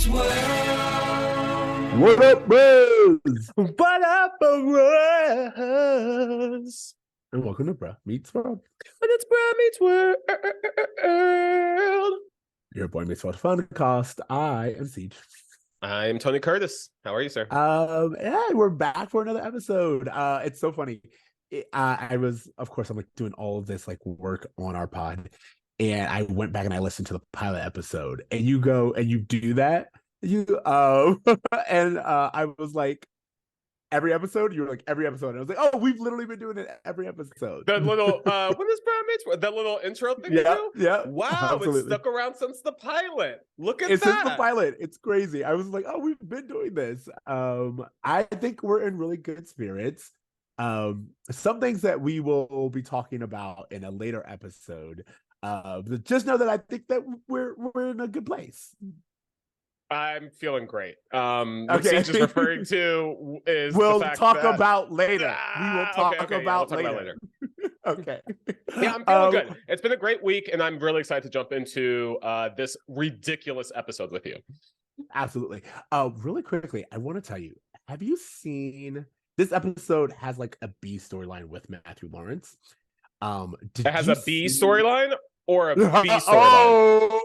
Meets World. What up, bros? What up, bros? And welcome to Bruh Meets World. And it's Bruh Meets World. Your boy Meets World Fancast. I am Ceej. I'm Tony Curtis. How are you, sir? Yeah, we're back for another episode. It's so funny. I was, of course, I'm like doing all of this like work on our pod, and I went back and I listened to the pilot episode, and you go and you do that. And I was like, every episode, you were like every episode. And I was like, oh, we've literally been doing it every episode. That little when is Bruh Meets World? That little intro thing you do? Yeah. Wow, absolutely. It's stuck around since the pilot. Look at It's that. since the pilot. It's crazy. I was like, oh, we've been doing this. I think we're in really good spirits. Some things that we will be talking about in a later episode. But just know that I think that we're in a good place. I'm feeling great. Okay. What Ceej is referring to is we'll the fact talk that... about later. We will talk about later. Okay. Yeah, I'm feeling good. It's been a great week, and I'm really excited to jump into this ridiculous episode with you. Absolutely. Really quickly, I want to tell you, have you seen this episode has like a B storyline with Matthew Lawrence? It has a B storyline or a B storyline?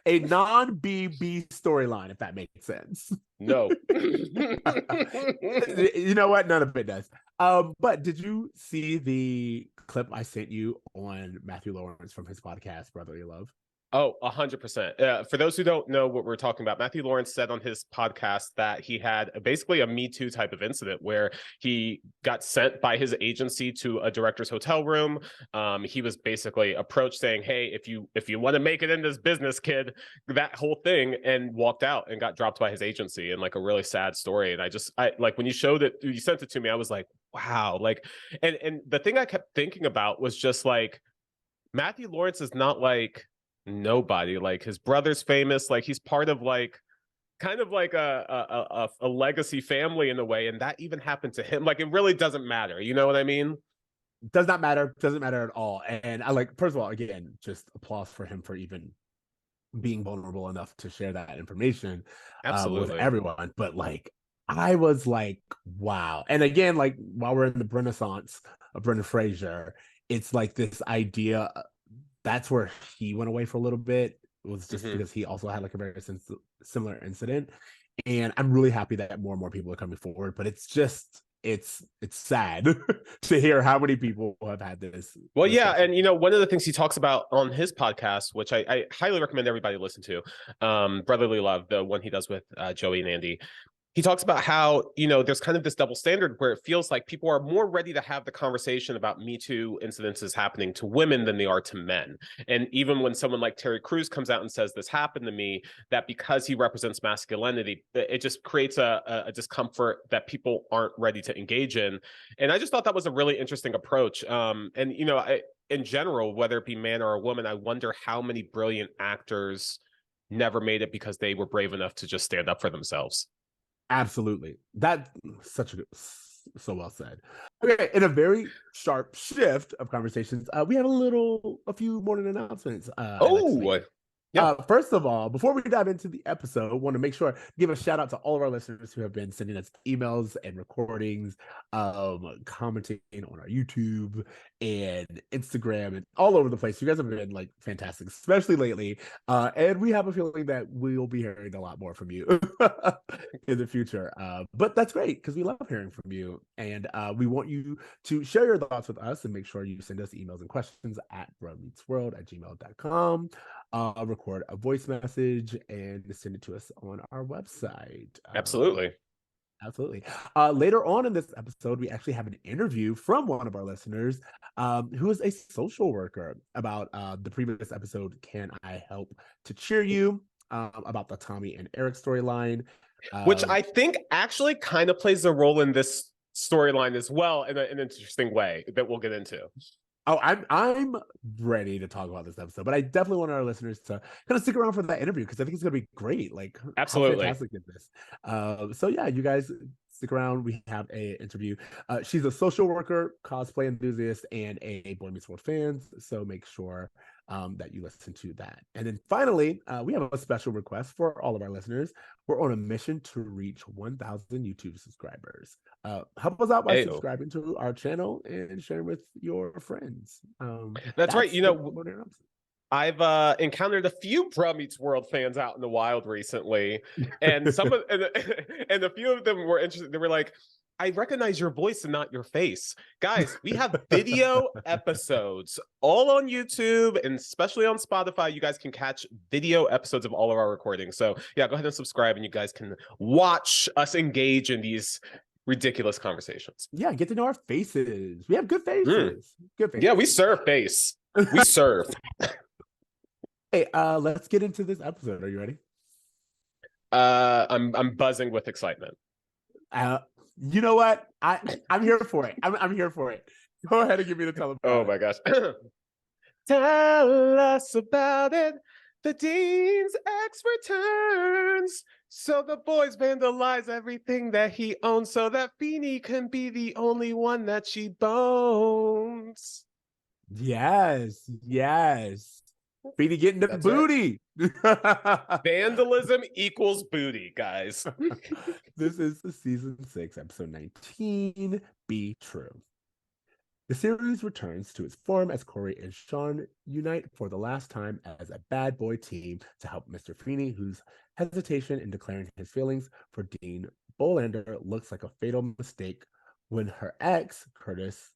A non-B storyline, if that makes sense. No. You know what? None of it does. But did you see the clip I sent you on Matthew Lawrence from his podcast, Brotherly Love? Oh, 100%. For those who don't know what we're talking about, Matthew Lawrence said on his podcast that he had basically a Me Too type of incident where he got sent by his agency to a director's hotel room. He was basically approached saying, hey, if you want to make it in this business, kid, that whole thing, and walked out and got dropped by his agency, and like a really sad story. And I like when you showed it, you sent it to me, I was like, wow. Like, and the thing I kept thinking about was just like, Matthew Lawrence is not like nobody. Like, his brother's famous, like he's part of like kind of like a legacy family in a way, and that even happened to him. Like, it really doesn't matter, you know what I mean? Does not matter. Doesn't matter at all. And I like, first of all, again, just applause for him for even being vulnerable enough to share that information with everyone. But like, I was like, wow. And again, like, while we're in the Renaissance of Brendan Fraser, it's like this idea. That's where he went away for a little bit. It was just because he also had like a very similar incident. And I'm really happy that more and more people are coming forward. But it's just, it's sad to hear how many people have had this. Well, yeah. And, you know, one of the things he talks about on his podcast, which I highly recommend everybody listen to, Brotherly Love, the one he does with Joey and Andy. He talks about how, you know, there's kind of this double standard where it feels like people are more ready to have the conversation about Me Too incidences happening to women than they are to men. And even when someone like Terry Crews comes out and says this happened to me, that because he represents masculinity, it just creates a discomfort that people aren't ready to engage in. And I just thought that was a really interesting approach. And, you know, in general, whether it be man or a woman, I wonder how many brilliant actors never made it because they were brave enough to just stand up for themselves. Absolutely. That's so well said. Okay, in a very sharp shift of conversations, we have a few morning announcements. First of all, before we dive into the episode, I want to make sure to give a shout out to all of our listeners who have been sending us emails and recordings, commenting on our YouTube and Instagram and all over the place. You guys have been like fantastic, especially lately. And we have a feeling that we'll be hearing a lot more from you in the future. But that's great because we love hearing from you. And we want you to share your thoughts with us and make sure you send us emails and questions at bruhmeetsworld@gmail.com. Record a voice message and send it to us on our website. Absolutely. Later on in this episode, we actually have an interview from one of our listeners who is a social worker about the previous episode, Can I Help to Cheer You? About the Tommy and Eric storyline. Which I think actually kind of plays a role in this storyline as well in an interesting way that we'll get into. Oh, I'm ready to talk about this episode, but I definitely want our listeners to kind of stick around for that interview because I think it's gonna be great. Like, absolutely, how fantastic is this? So yeah, you guys stick around. We have a interview. She's a social worker, cosplay enthusiast, and a Boy Meets World fan. So make sure that you listen to that. And then finally, we have a special request for all of our listeners. We're on a mission to reach 1,000 YouTube subscribers. Help us out by subscribing to our channel and sharing with your friends. That's right. You know, I've encountered a few Bromance World fans out in the wild recently, and some of and a few of them were interested. They were like, I recognize your voice and not your face. Guys, we have video episodes all on YouTube and especially on Spotify. You guys can catch video episodes of all of our recordings. So yeah, go ahead and subscribe and you guys can watch us engage in these ridiculous conversations. Yeah, get to know our faces. We have good faces. Good faces. Yeah, we serve face. We serve. Hey, let's get into this episode. Are you ready? I'm buzzing with excitement. You know what? I'm here for it. I'm here for it. Go ahead and give me the telephone. Oh my gosh. Tell us about it. The Dean's ex returns. So the boys vandalize everything that he owns so that Feeney can be the only one that she bones. Yes. Feeney getting the booty. Right. Vandalism equals booty, guys. This is the season 6, episode 19, Be True. The series returns to its form as Cory and Shawn unite for the last time as a bad boy team to help Mr. Feeney, whose hesitation in declaring his feelings for Dean Bolander looks like a fatal mistake when her ex, Curtis,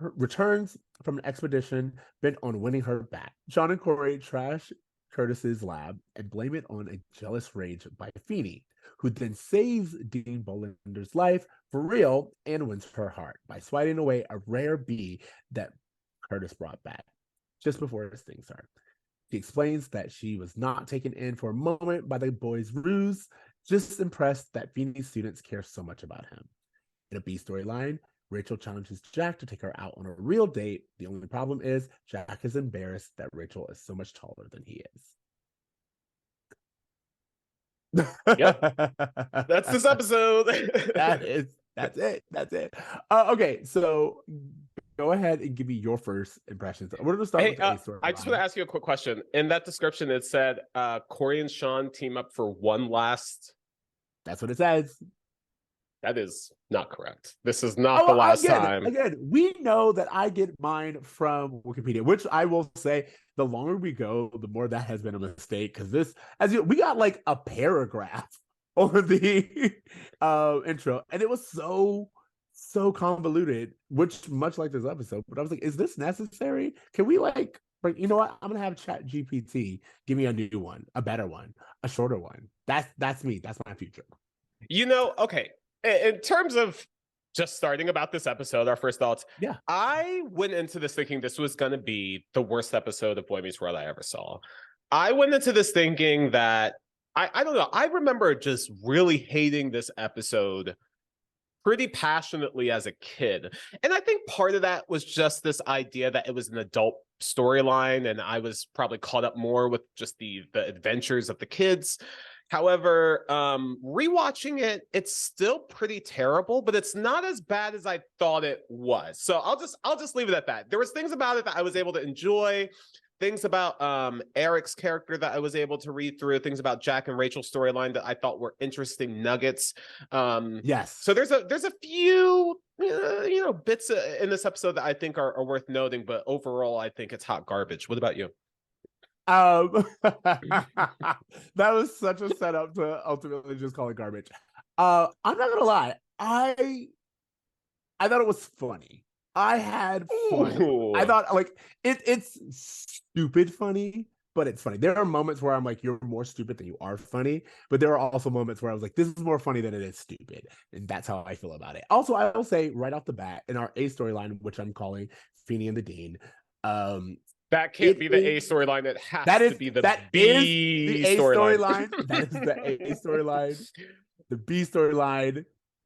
returns from an expedition bent on winning her back. Shawn and Cory trash Curtis's lab and blame it on a jealous rage by Feeney, who then saves Dean Bolander's life for real and wins her heart by swatting away a rare bee that Curtis brought back just before his thing started. She explains that she was not taken in for a moment by the boy's ruse, just impressed that Feeney's students care so much about him. In a B storyline, Rachel challenges Jack to take her out on a real date. The only problem is Jack is embarrassed that Rachel is so much taller than he is. Yep. That's this episode. That's it. Okay, so go ahead and give me your first impressions. We're going to start with the A story. I just want to ask you a quick question. In that description, it said Cory and Shawn team up for one last. That's what it says. That is not correct. This is not the last time. Again, we know that I get mine from Wikipedia, which I will say, the longer we go, the more that has been a mistake. Because this, we got like a paragraph on the intro, and it was so convoluted, which much like this episode. But I was like, is this necessary? Can we like, you know what? I'm gonna have Chat GPT give me a new one, a better one, a shorter one. That's me. That's my future. You know, okay. In terms of just starting about this episode, our first thoughts. Yeah. I went into this thinking this was going to be the worst episode of Boy Meets World I ever saw. I went into this thinking that, I don't know, I remember just really hating this episode pretty passionately as a kid. And I think part of that was just this idea that it was an adult storyline, and I was probably caught up more with just the adventures of the kids. However, rewatching it, it's still pretty terrible, but it's not as bad as I thought it was. So I'll just leave it at that. There was things about it that I was able to enjoy, things about Eric's character that I was able to read through, things about Jack and Rachel's storyline that I thought were interesting nuggets. Yes. So there's a few bits in this episode that I think are worth noting, but overall I think it's hot garbage. What about you? That was such a setup to ultimately just call it garbage. I'm not gonna lie, I thought it was funny. I had fun. Ooh. I thought like it's stupid funny, but it's funny. There are moments where I'm like, you're more stupid than you are funny, but there are also moments where I was like, this is more funny than it is stupid, and that's how I feel about it. Also, I will say right off the bat, in our A storyline, which I'm calling Feeney and the Dean, that can't be the A storyline. It has to be the B storyline. That is the A storyline. The B storyline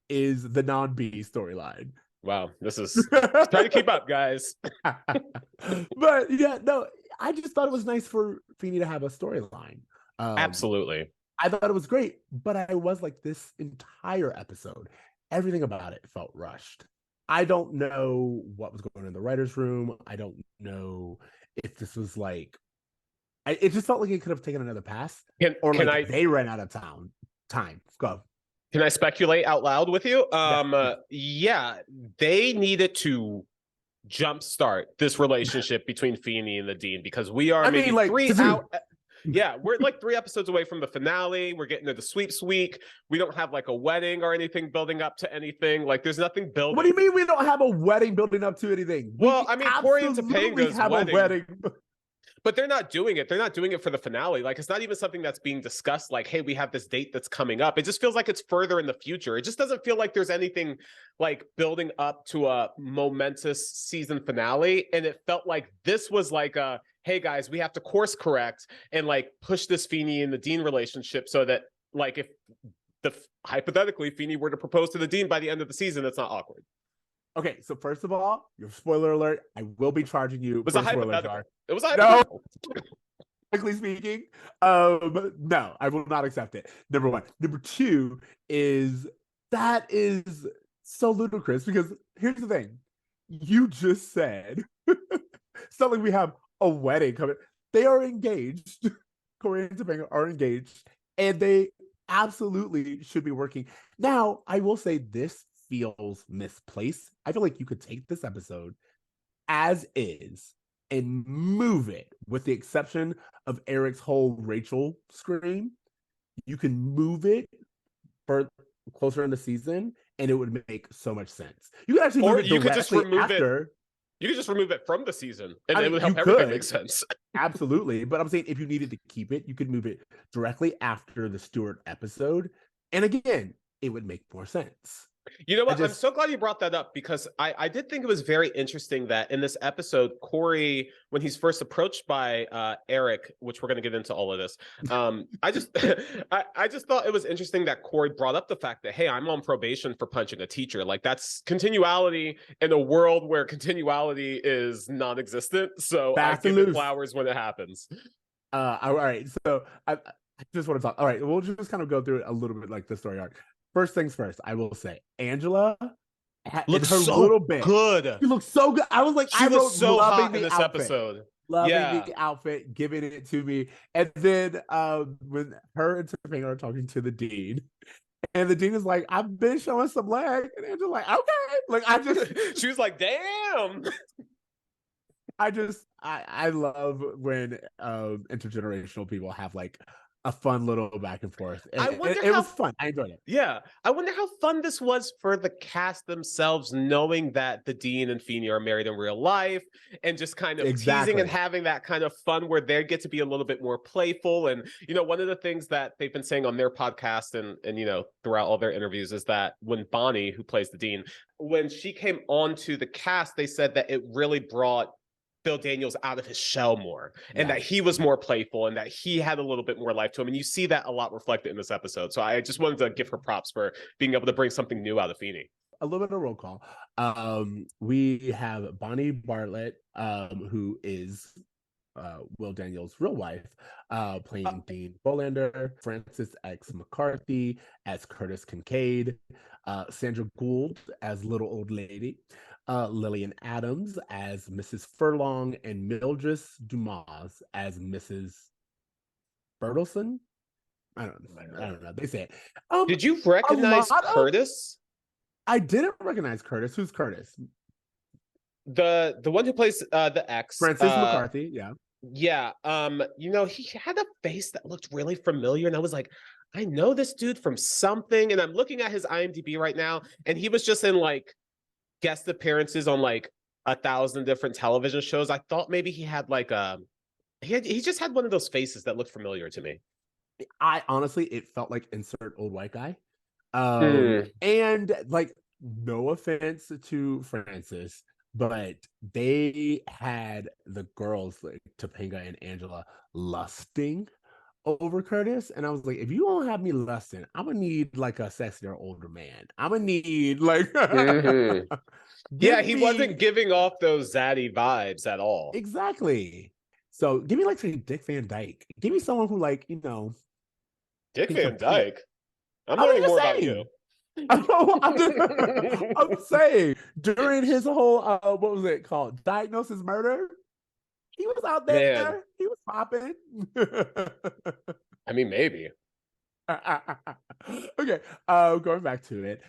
is the non-B storyline. Wow, this is trying to keep up, guys. But yeah, no, I just thought it was nice for Feeney to have a storyline. Absolutely. I thought it was great, but I was like, this entire episode, everything about it felt rushed. I don't know what was going on in the writer's room. I don't know if this was like, it just felt like it could have taken another pass, they ran out of time. Go. Can I speculate out loud with you? Yeah, they needed to jumpstart this relationship between Feeney and the Dean, because we are we're like 3 episodes away from the finale. We're getting to the sweeps week. We don't have like a wedding or anything building up to anything. Like, there's nothing building. What do you mean we don't have a wedding building up to anything? Well, I mean, Cory and Topanga's have a wedding. But they're not doing it. They're not doing it for the finale. Like, it's not even something that's being discussed. Like, hey, we have this date that's coming up. It just feels like it's further in the future. It just doesn't feel like there's anything like building up to a momentous season finale. And it felt like this was like a, hey guys, we have to course correct and like push this Feeney and the Dean relationship so that like if hypothetically Feeney were to propose to the Dean by the end of the season, it's not awkward. Okay, so first of all, your spoiler alert, I will be charging you. It was a hypothetical. Technically speaking, no, I will not accept it. Number one. Number two is that is so ludicrous, because here's the thing. You just said it's not like we have a wedding coming. They are engaged. Cory and Topanga are engaged, and they absolutely should be working. Now, I will say this feels misplaced. I feel like you could take this episode as is and move it, with the exception of Eric's whole Rachel scream. You can move it for closer in the season, and it would make so much sense. You could actually move it you could just remove after. You could just remove it from the season, and it would help everything make sense. Absolutely. But I'm saying if you needed to keep it, you could move it directly after the Stewart episode. And again, it would make more sense. You know what? I'm so glad you brought that up, because I did think it was very interesting that in this episode, Cory, when he's first approached by Eric, which we're going to get into all of this, I just thought it was interesting that Cory brought up the fact that, hey, I'm on probation for punching a teacher. Like, that's continuality in a world where continuality is non-existent. So I give it flowers when it happens. All right. So I just want to talk. All right. We'll just kind of go through it a little bit, like the story arc. First things first, I will say, Angela looks so little bit good. She looks so good. I was like, she was so hot in this episode. Loving the outfit, giving it to me. And then when her and Topanga are talking to the Dean, and the Dean is like, I've been showing some leg. And Angela's like, okay. Like, she was like, damn. I love when intergenerational people have like a fun little back and forth. It was fun. I enjoyed it. Yeah. I wonder how fun this was for the cast themselves, knowing that the Dean and Feeney are married in real life, and just kind of teasing and having that kind of fun where they get to be a little bit more playful. And, you know, one of the things that they've been saying on their podcast and you know, throughout all their interviews is that when Bonnie, who plays the Dean, when she came onto the cast, they said that it really brought Bill Daniels out of his shell more, and that he was more playful, and that he had a little bit more life to him. And you see that a lot reflected in this episode. So I just wanted to give her props for being able to bring something new out of Feeney. A little bit of roll call. We have Bonnie Bartlett, who is Will Daniels' real wife, playing Dean Bolander, Frances X. McCarthy as Curtis Kincaid, Sandra Gould as Little Old Lady, Lillian Adams as Mrs. Furlong, and Mildred Dumas as Mrs. Bertelson. I don't know. They say it. Did you recognize Curtis? I didn't recognize Curtis. Who's Curtis? The one who plays the ex, Frances McCarthy. Yeah. Yeah. You know, he had a face that looked really familiar, and I was like, I know this dude from something. And I'm looking at his IMDb right now, and he was just in like guest appearances on like 1,000 different television shows. I thought maybe he had like he just had one of those faces that looked familiar to me. I honestly, it felt like insert old white guy. And like, no offense to Francis, but they had the girls like Topanga and Angela lusting over Curtis, and I was like, if you don't have me lusting, I'm gonna need like a sexier older man. I'm gonna need like yeah, he wasn't giving off those zaddy vibes at all. Exactly. So give me like say Dick Van Dyke. Give me someone who, like, you know, Dick Van Dyke. I'm learning more about you. I'm saying during his whole what was it called? Diagnosis Murder. He was out there. Man. He was popping. I mean, maybe. Okay. Going back to it.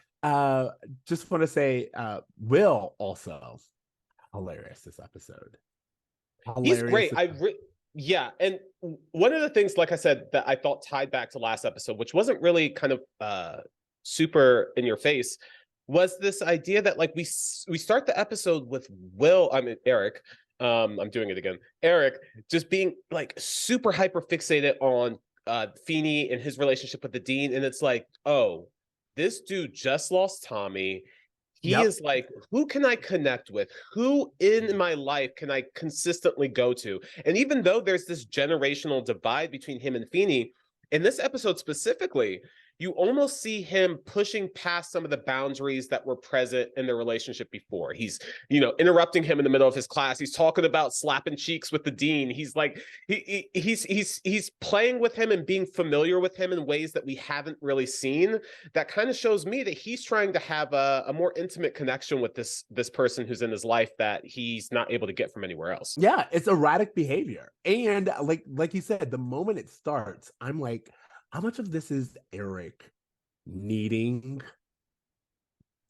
Just want to say, Will also hilarious this episode. He's great. Yeah, and one of the things, like I said, that I thought tied back to last episode, which wasn't really kind of super in your face, was this idea that like we start the episode with Eric. I'm doing it again. Eric just being like super hyper fixated on Feeney and his relationship with the dean, and it's like, oh, this dude just lost Tommy. He is like, who can I connect with? Who in my life can I consistently go to? And even though there's this generational divide between him and Feeney, in this episode specifically, you almost see him pushing past some of the boundaries that were present in their relationship before. He's, interrupting him in the middle of his class. He's talking about slapping cheeks with the dean. He's like, he's playing with him and being familiar with him in ways that we haven't really seen. That kind of shows me that he's trying to have a more intimate connection with this person who's in his life that he's not able to get from anywhere else. Yeah, it's erratic behavior. And like you said, the moment it starts, I'm like, how much of this is Eric needing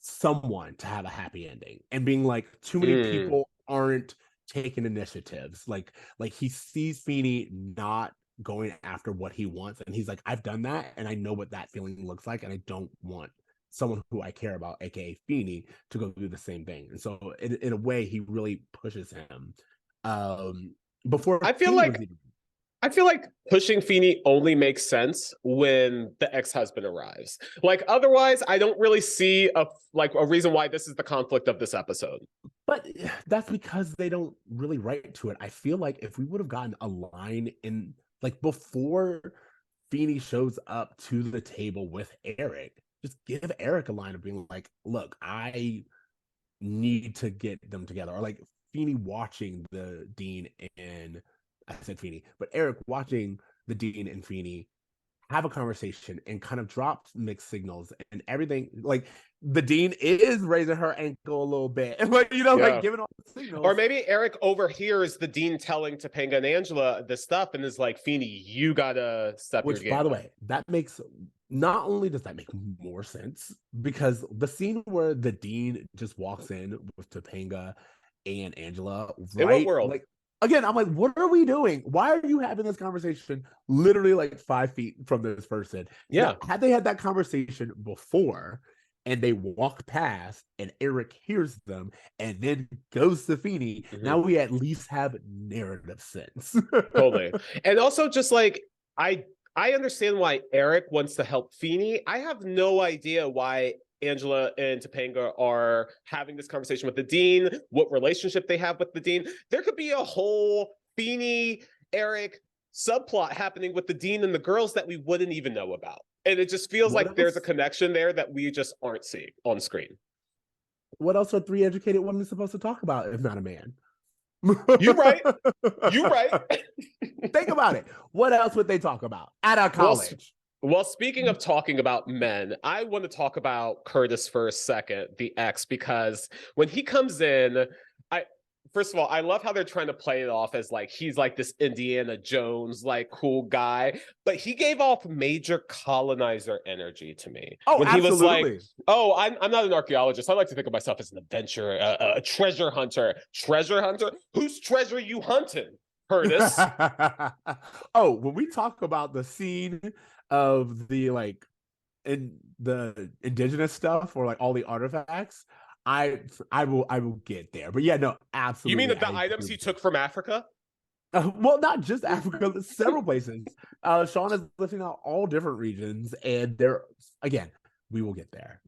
someone to have a happy ending and being like, too many people aren't taking initiatives. Like he sees Feeney not going after what he wants, and he's like, I've done that, and I know what that feeling looks like, and I don't want someone who I care about, aka Feeney, to go do the same thing. And so in a way, he really pushes him. Before I feel like pushing Feeney only makes sense when the ex-husband arrives. Like, otherwise, I don't really see a reason why this is the conflict of this episode. But that's because they don't really write to it. I feel like if we would have gotten a line in, like, before Feeney shows up to the table with Eric, just give Eric a line of being like, look, I need to get them together. Or like Feeney watching the dean and I said Feeney, but Eric watching the dean and Feeney have a conversation and kind of drop mixed signals and everything. Like the dean is raising her ankle a little bit, like like giving all the signals. Or maybe Eric overhears the dean telling Topanga and Angela this stuff and is like, Feeney, you gotta step your game. Which, by the way, that makes, not only does that make more sense, because the scene where the dean just walks in with Topanga and Angela, right? In what world? Like, again, I'm like, what are we doing? Why are you having this conversation literally like 5 feet from this person? Yeah. Now, had they had that conversation before and they walk past and Eric hears them and then goes to Feeney, now we at least have narrative sense. Totally. And also just like, I understand why Eric wants to help Feeney. I have no idea why Angela and Topanga are having this conversation with the dean, what relationship they have with the dean. There could be a whole Feeney, Eric subplot happening with the dean and the girls that we wouldn't even know about. And it just feels like there's a connection there that we just aren't seeing on screen. What else are 3 educated women supposed to talk about if not a man? You're right. You're right. Think about it. What else would they talk about at a college? Well, speaking of talking about men, I want to talk about Curtis for a second, the ex, because when he comes in, first of all, I love how they're trying to play it off as like he's like this Indiana Jones, like cool guy, but he gave off major colonizer energy to me. Oh, when absolutely. He was like, oh, I'm not an archaeologist. I like to think of myself as an adventurer, a treasure hunter. Treasure hunter? Whose treasure you hunting, Curtis? Oh, when we talk about the scene of the like in the indigenous stuff or like all the artifacts, I will get there. But yeah, no, absolutely. You mean the items he took from Africa? Well, not just Africa, several places. Shawn is lifting out all different regions, and there again, we will get there.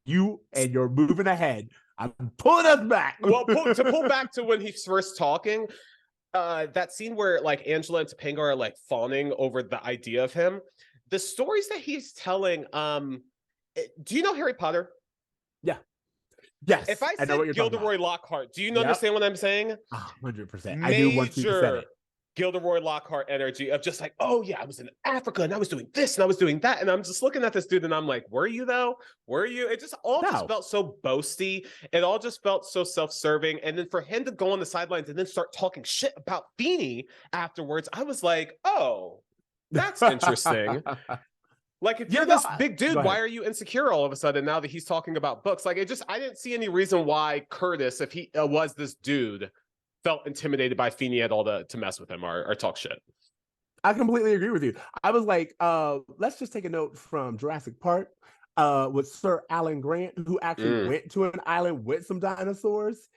You and you're moving ahead. I'm pulling us back. Well, to pull back to when he's first talking, that scene where like Angela and Topanga are like fawning over the idea of him. The stories that he's telling, do you know Harry Potter? Yeah. Yes. If I said Gilderoy Lockhart, do you understand what I'm saying? 100%. I do once you said it. Gilderoy Lockhart energy of just like, oh yeah, I was in Africa and I was doing this and I was doing that. And I'm just looking at this dude and I'm like, were you though? Were you? It just all just felt so boasty. It all just felt so self-serving. And then for him to go on the sidelines and then start talking shit about Feeney afterwards, I was like, oh, that's interesting. Like, if you're this big dude, why are you insecure all of a sudden now that he's talking about books? Like, I didn't see any reason why Curtis, if he was this dude, felt intimidated by Feeney at all to mess with him or talk shit. I completely agree with you. I was like, let's just take a note from Jurassic Park with Sir Alan Grant, who actually went to an island with some dinosaurs.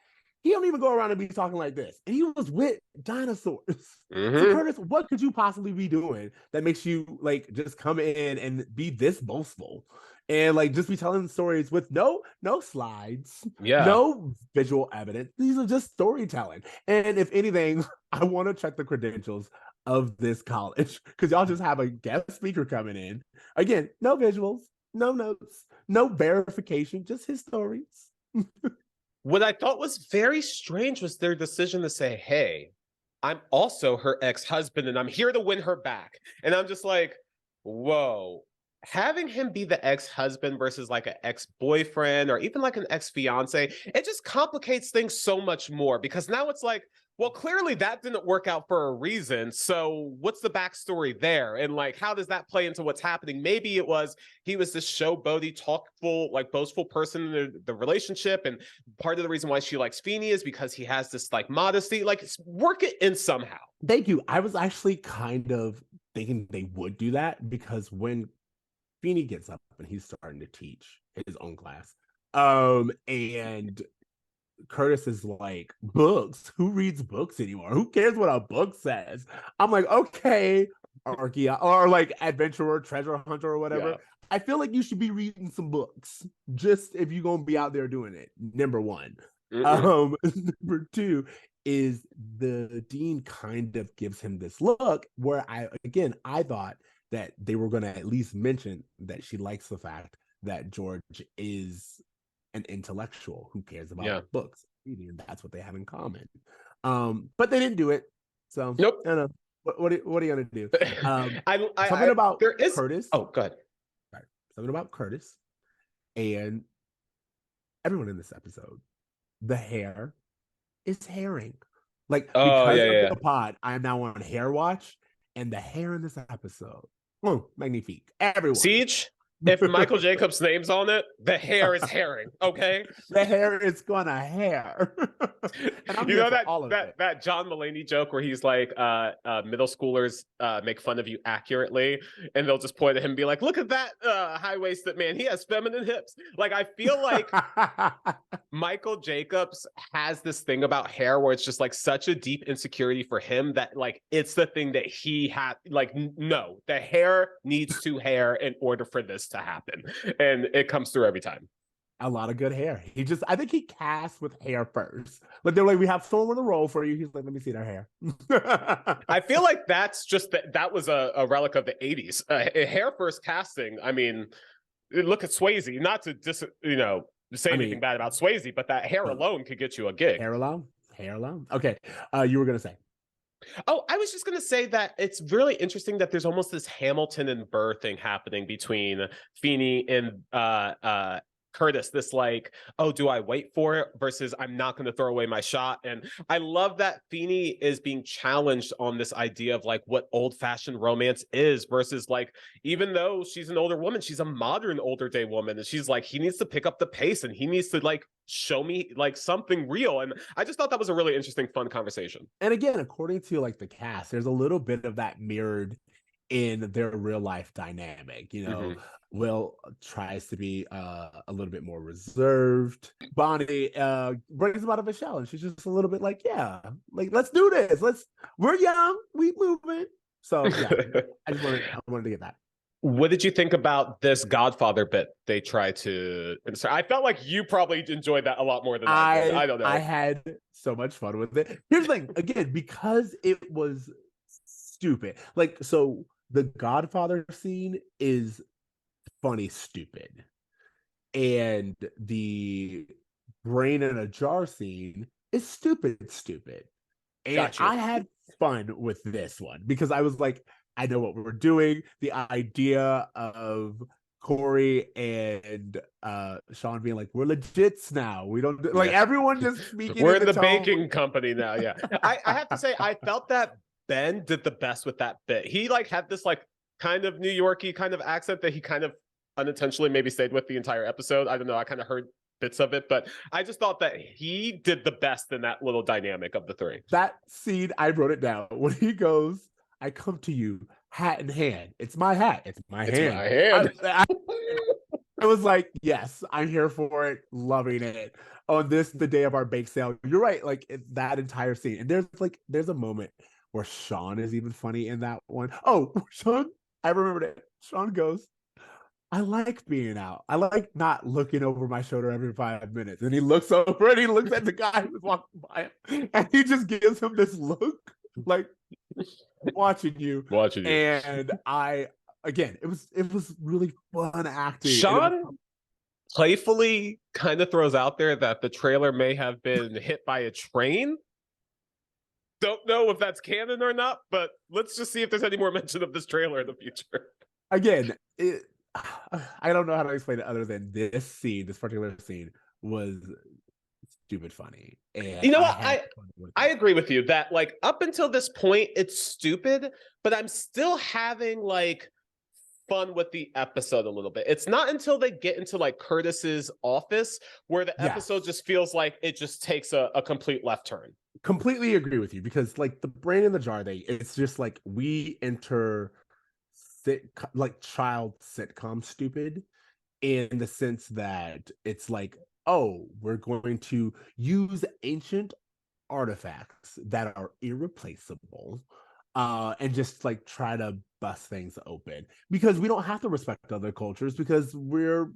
He don't even go around and be talking like this. And he was with dinosaurs. So Curtis, what could you possibly be doing that makes you like just come in and be this boastful? And like just be telling stories with no slides, no visual evidence. These are just storytelling. And if anything, I want to check the credentials of this college because y'all just have a guest speaker coming in. Again, no visuals, no notes, no verification, just his stories. What I thought was very strange was their decision to say, hey, I'm also her ex-husband and I'm here to win her back. And I'm just like, whoa. Having him be the ex-husband versus like an ex-boyfriend or even like an ex-fiance, it just complicates things so much more because now it's like, well, clearly that didn't work out for a reason. So what's the backstory there? And like, how does that play into what's happening? Maybe it was, he was this showboaty, talkful, like boastful person in the relationship. And part of the reason why she likes Feeney is because he has this like modesty, like work it in somehow. Thank you. I was actually kind of thinking they would do that because when Feeney gets up and he's starting to teach his own class, and Curtis is like, books? Who reads books anymore? Who cares what a book says? I'm like, okay, or like adventurer, treasure hunter, or whatever. Yeah. I feel like you should be reading some books just if you're gonna be out there doing it. Number one. Number two is the dean kind of gives him this look where I thought that they were going to at least mention that she likes the fact that George is an intellectual who cares about books, and that's what they have in common. But they didn't do it. So nope. I don't know. What are you gonna do? Something about Curtis. Oh, go ahead. Right. Something about Curtis and everyone in this episode. The hair is hairing. Like because of the pod, I am now on hair watch, and the hair in this episode, magnifique. Everyone. Ceej, if Michael Jacobs' name's on it, the hair is herring. Okay, the hair is gonna hair. You know that John Mulaney joke where he's like, middle schoolers make fun of you accurately, and they'll just point at him and be like, "Look at that high-waisted man. He has feminine hips." Like I feel like Michael Jacobs has this thing about hair where it's just like such a deep insecurity for him that like it's the thing that he had. Like, no, the hair needs to hair in order for this to happen, and it comes through every time. A lot of good hair. I think he cast with hair first. Like they're like, we have someone with a role for you. He's like, let me see their hair. I feel like that's just that was a relic of the 80s. Hair first casting. I mean, look at Swayze. Not to say anything bad about Swayze, but that hair alone could get you a gig. Hair alone. Okay. You were gonna say. Oh, I was just going to say that it's really interesting that there's almost this Hamilton and Burr thing happening between Feeney and Curtis, this like, oh, do I wait for it versus I'm not going to throw away my shot. And I love that Feeney is being challenged on this idea of like what old-fashioned romance is versus like, even though she's an older woman, she's a modern older day woman. And she's like, he needs to pick up the pace and he needs to like show me like something real. And I just thought that was a really interesting, fun conversation. And again, according to like the cast, there's a little bit of that mirrored in their real life dynamic. Will tries to be a little bit more reserved. Bonnie brings him out of a shell, and she's just a little bit like, yeah, like let's do this. We're young, we moving. So yeah, I wanted to get that. What did you think about this Godfather bit they tried to insert? I felt like you probably enjoyed that a lot more than I did. I don't know. I had so much fun with it. Here's the thing, again, because it was stupid. Like, so the Godfather scene is funny stupid, and the brain in a jar scene is stupid, and I had fun with this one because I was like, I know what we're doing. The idea of Cory and Shawn being like, we're legits now. We don't like everyone just speaking. We're in the tone. baking company now. Yeah. I have to say, I felt that Ben did the best with that bit. He like had this like kind of New Yorkie kind of accent that he kind of unintentionally maybe stayed with the entire episode. I don't know. I kind of heard bits of it, but I just thought that he did the best in that little dynamic of the three. That scene, I wrote it down when he goes, I come to you hat in hand. It's my hat. It's my hand. My hand. I was like, yes, I'm here for it. Loving it. On the day of our bake sale. You're right. Like that entire scene. And there's a moment where Shawn is even funny in that one. Oh, Shawn, I remembered it. Shawn goes, I like being out. I like not looking over my shoulder every 5 minutes. And he looks over and he looks at the guy who's walking by him. And he just gives him this look like watching you. And it was really fun acting. Shawn playfully kind of throws out there that the trailer may have been hit by a train. Don't know if that's canon or not, but let's just see if there's any more mention of this trailer in the future. Again, I don't know how to explain it other than this particular scene was stupid funny. And you know what? I agree with you that like up until this point, it's stupid, but I'm still having like fun with the episode a little bit. It's not until they get into like Curtis's office where the episode just feels like it just takes a complete left turn. Completely agree with you because like the brain in the jar thing, it's just like we enter like child sitcom stupid in the sense that it's like, oh, we're going to use ancient artifacts that are irreplaceable and just like try to bust things open because we don't have to respect other cultures because we're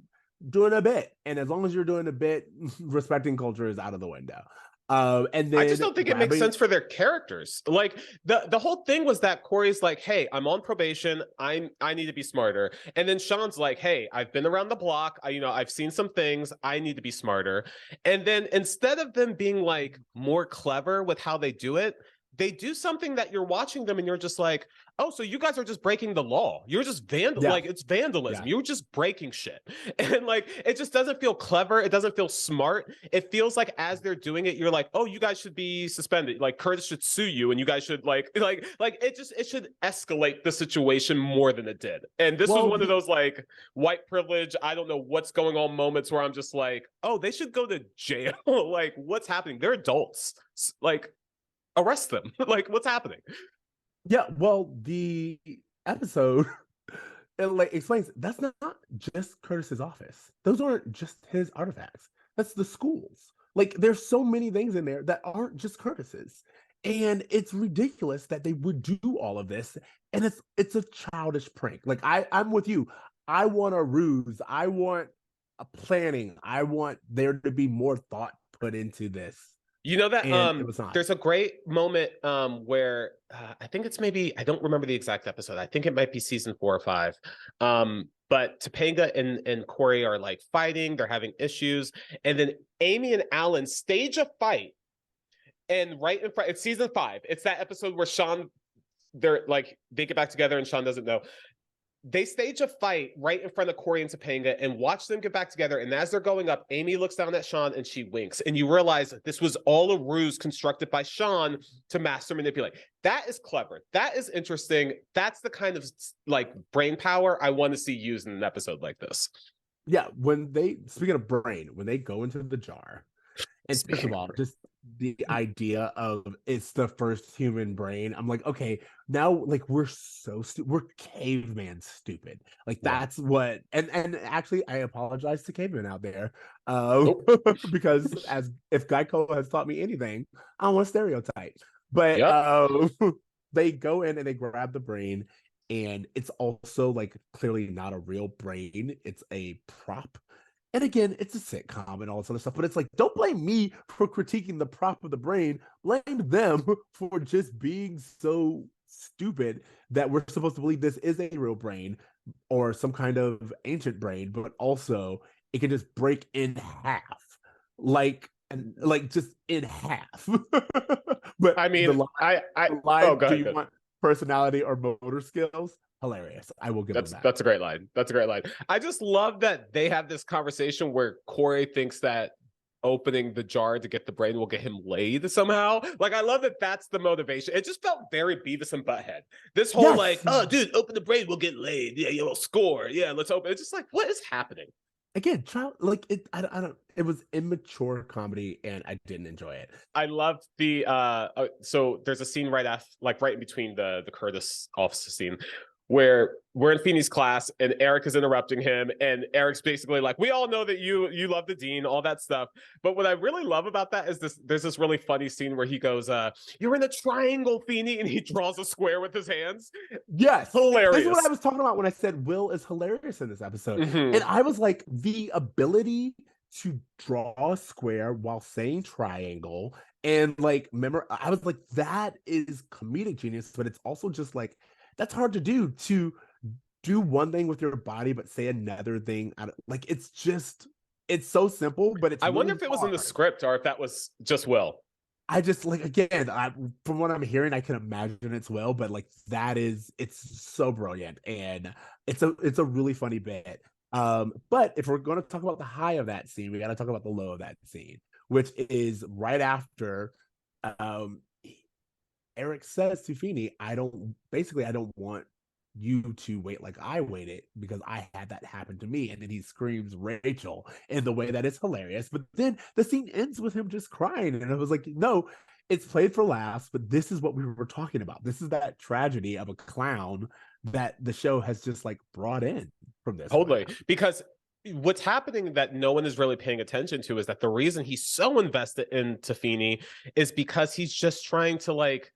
doing a bit, and as long as you're doing a bit, respecting culture is out of the window. And then I just don't think it makes sense for their characters. Like the whole thing was that Cory's like, hey, I'm on probation. I need to be smarter. And then Shawn's like, hey, I've been around the block. I've seen some things. I need to be smarter. And then instead of them being like more clever with how they do it, they do something that you're watching them and you're just like, oh, so you guys are just breaking the law. You're just like it's vandalism. You're just breaking shit. And like, it just doesn't feel clever. It doesn't feel smart. It feels like as they're doing it, you're like, oh, you guys should be suspended. Like Curtis should sue you and you guys should like it should escalate the situation more than it did. And this was one of those like white privilege, I don't know what's going on moments where I'm just like, oh, they should go to jail. Like what's happening? They're adults. Like arrest them. Like what's happening? Yeah, well, the episode it like explains that's not just Curtis's office. Those aren't just his artifacts. That's the schools. Like there's so many things in there that aren't just Curtis's. And it's ridiculous that they would do all of this. And it's a childish prank. Like I'm with you. I want a ruse. I want a planning. I want there to be more thought put into this. You know that there's a great moment where I think it's maybe, I don't remember the exact episode. I think it might be season 4 or 5. But Topanga and Cory are like fighting. They're having issues. And then Amy and Alan stage a fight. And right in front, it's season 5. It's that episode where Shawn, they get back together and Shawn doesn't know. They stage a fight right in front of Cory and Topanga and watch them get back together. And as they're going up, Amy looks down at Shawn and she winks. And you realize that this was all a ruse constructed by Shawn to master manipulate. That is clever. That is interesting. That's the kind of like brain power I want to see used in an episode like this. Yeah, speaking of brain, when they go into the jar, and first of all, just the idea of it's the first human brain. I'm like, okay, now like we're caveman stupid. Like that's what. And actually, I apologize to cavemen out there, because as if Geico has taught me anything, I don't want to stereotype. But they go in and they grab the brain, and it's also like clearly not a real brain. It's a prop. And again, it's a sitcom and all this other stuff, but it's like, don't blame me for critiquing the prop of the brain. Blame them for just being so stupid that we're supposed to believe this is a real brain or some kind of ancient brain, but also it can just break in half. Like, and like just in half. But I mean, the line, go do ahead, you want personality or motor skills? Hilarious. I will give them that. That's a great line. That's a great line. I just love that they have this conversation where Cory thinks that opening the jar to get the brain will get him laid somehow. Like, I love that that's the motivation. It just felt very Beavis and Butthead. This whole like, oh, dude, open the brain, we'll get laid. Yeah, you'll score. Yeah, let's open. It's just like, what is happening? Again, child, like I don't. It was immature comedy, and I didn't enjoy it. I loved the so there's a scene right after, like right in between the Curtis office scene, where we're in Feeney's class and Eric is interrupting him, and Eric's basically like, we all know that you love the dean, all that stuff. But what I really love about that is there's this really funny scene where he goes, you're in a triangle, Feeney, and he draws a square with his hands. Yes. Hilarious. This is what I was talking about when I said Will is hilarious in this episode. Mm-hmm. And I was like, the ability to draw a square while saying triangle, and like, remember, I was like, that is comedic genius, but it's also just like, that's hard to do one thing with your body but say another thing. Like, it's it's so simple, but it's I wonder if it was in the script or if that was just Will. I just like, again, from what I'm hearing, I can imagine it's Will, but like, it's so brilliant, and it's a really funny bit. But if we're going to talk about the high of that scene, we got to talk about the low of that scene, which is right after Eric says to Feeney, I don't want you to wait like I waited, because I had that happen to me. And then he screams Rachel in the way that is hilarious. But then the scene ends with him just crying. And I was like, no, it's played for laughs, but this is what we were talking about. This is that tragedy of a clown that the show has just like brought in from this. Totally. Because what's happening that no one is really paying attention to is that the reason he's so invested into Feeney is because he's just trying to like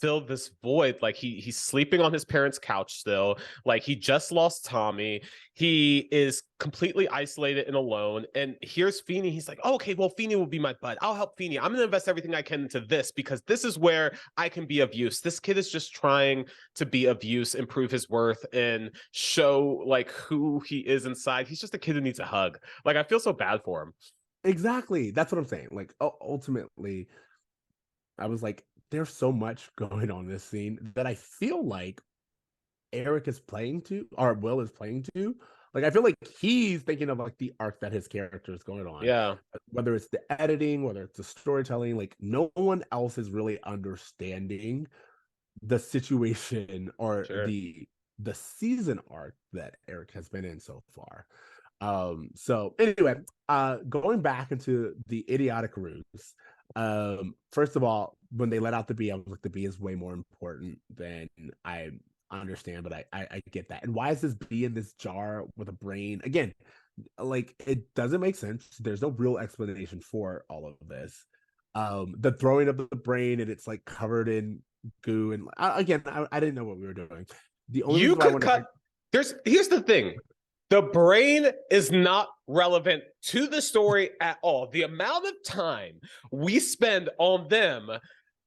fill this void. Like he's sleeping on his parents' couch still. Like, he just lost Tommy. He is completely isolated and alone. And here's Feeney. He's like, oh, okay, well, Feeney will be my bud. I'll help Feeney. I'm going to invest everything I can into this because this is where I can be of use. This kid is just trying to be of use, improve his worth, and show like who he is inside. He's just a kid who needs a hug. Like, I feel so bad for him. Exactly. That's what I'm saying. Like, ultimately, I was like, there's so much going on in this scene that I feel like Eric is playing to, or Will is playing to. Like, I feel like he's thinking of like the arc that his character is going on. Yeah. Whether it's the editing, whether it's the storytelling, like no one else is really understanding the situation or the season arc that Eric has been in so far. So anyway, going back into the idiotic ruse. First of all, when they let out the bee, I was like, the bee is way more important than I understand, but I get that. And why is this bee in this jar with a brain? Again, like, it doesn't make sense. There's no real explanation for all of this. The throwing of the brain, and it's like covered in goo, and again, I didn't know what we were doing. The only you could cut. Here's the thing. The brain is not relevant to the story at all. The amount of time we spend on them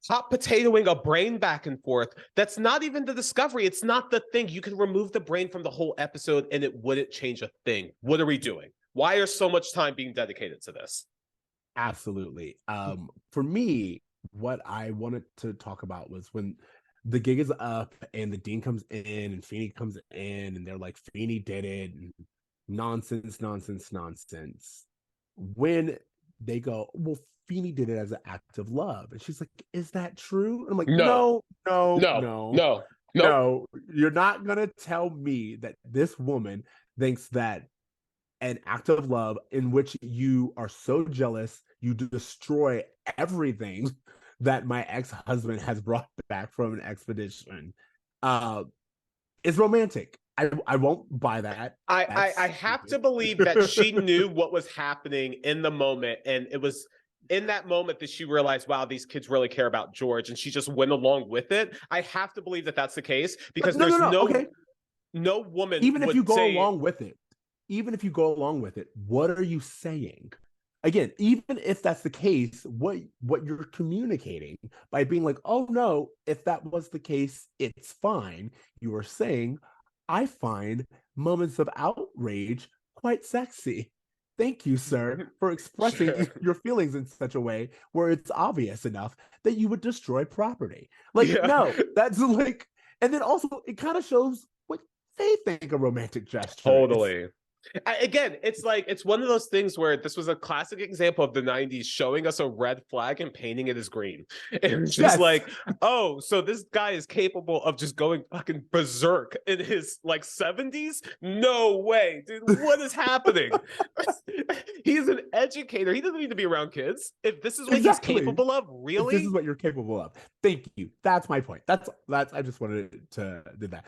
hot potatoing a brain back and forth, that's not even the discovery. It's not the thing. You can remove the brain from the whole episode and it wouldn't change a thing. What are we doing? Why is so much time being dedicated to this? Absolutely. For me, what I wanted to talk about was when the gig is up and the dean comes in and Feeney comes in and they're like, Feeney did it. Nonsense. When they go, well, Feeney did it as an act of love. And she's like, is that true? And I'm like, no. You're not going to tell me that this woman thinks that an act of love in which you are so jealous, you destroy everything that my ex-husband has brought back from an expedition is romantic. I won't buy that. I have to believe that she knew what was happening in the moment, and it was in that moment that she realized, wow, these kids really care about George, and she just went along with it. I have to believe that that's the case, because no woman, even if you go along with it, what are you saying? Again, even if that's the case, what you're communicating by being like, oh no, if that was the case, it's fine. You are saying, I find moments of outrage quite sexy. Thank you, sir, for expressing your feelings in such a way where it's obvious enough that you would destroy property. Like, no, that's like, and then also it kind of shows what they think a romantic gesture Totally. Again, it's like, it's one of those things where this was a classic example of the 90s showing us a red flag and painting it as green. It's just like, oh, so this guy is capable of just going fucking berserk in his like 70s? No way, dude. What is happening? He's an educator. He doesn't need to be around kids. If this is what he's capable of, really? If this is what you're capable of. Thank you. That's my point. That's I just wanted to do that.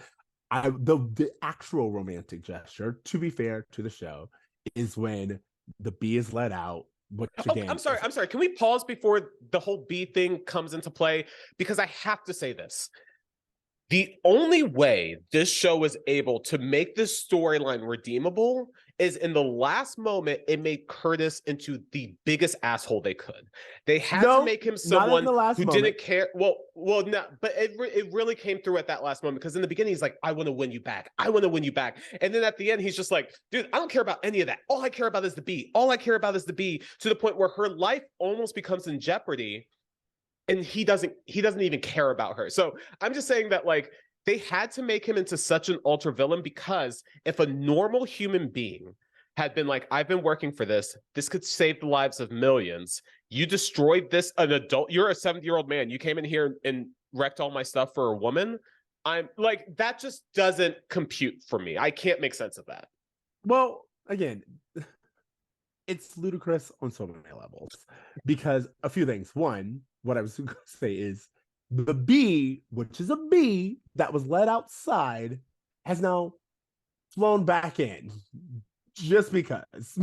The actual romantic gesture, to be fair to the show, is when the bee is let out. Which again, I'm sorry. Can we pause before the whole bee thing comes into play? Because I have to say this. The only way this show was able to make this storyline redeemable is in the last moment, it made Curtis into the biggest asshole they could. They had to make him someone who didn't care. Well, no, but it really came through at that last moment, because in the beginning, he's like, I want to win you back. I want to win you back. And then at the end, he's just like, dude, I don't care about any of that. All I care about is the bee. All I care about is the bee, to the point where her life almost becomes in jeopardy. And he doesn't even care about her. So I'm just saying that, like, they had to make him into such an ultra villain, because if a normal human being had been like, I've been working for this could save the lives of millions. You destroyed this, an adult, you're a 70-year-old man. You came in here and wrecked all my stuff for a woman. I'm like, that just doesn't compute for me. I can't make sense of that. Well, again, it's ludicrous on so many levels, because a few things. One, what I was going to say is the bee, which is a bee that was let outside, has now flown back in just because.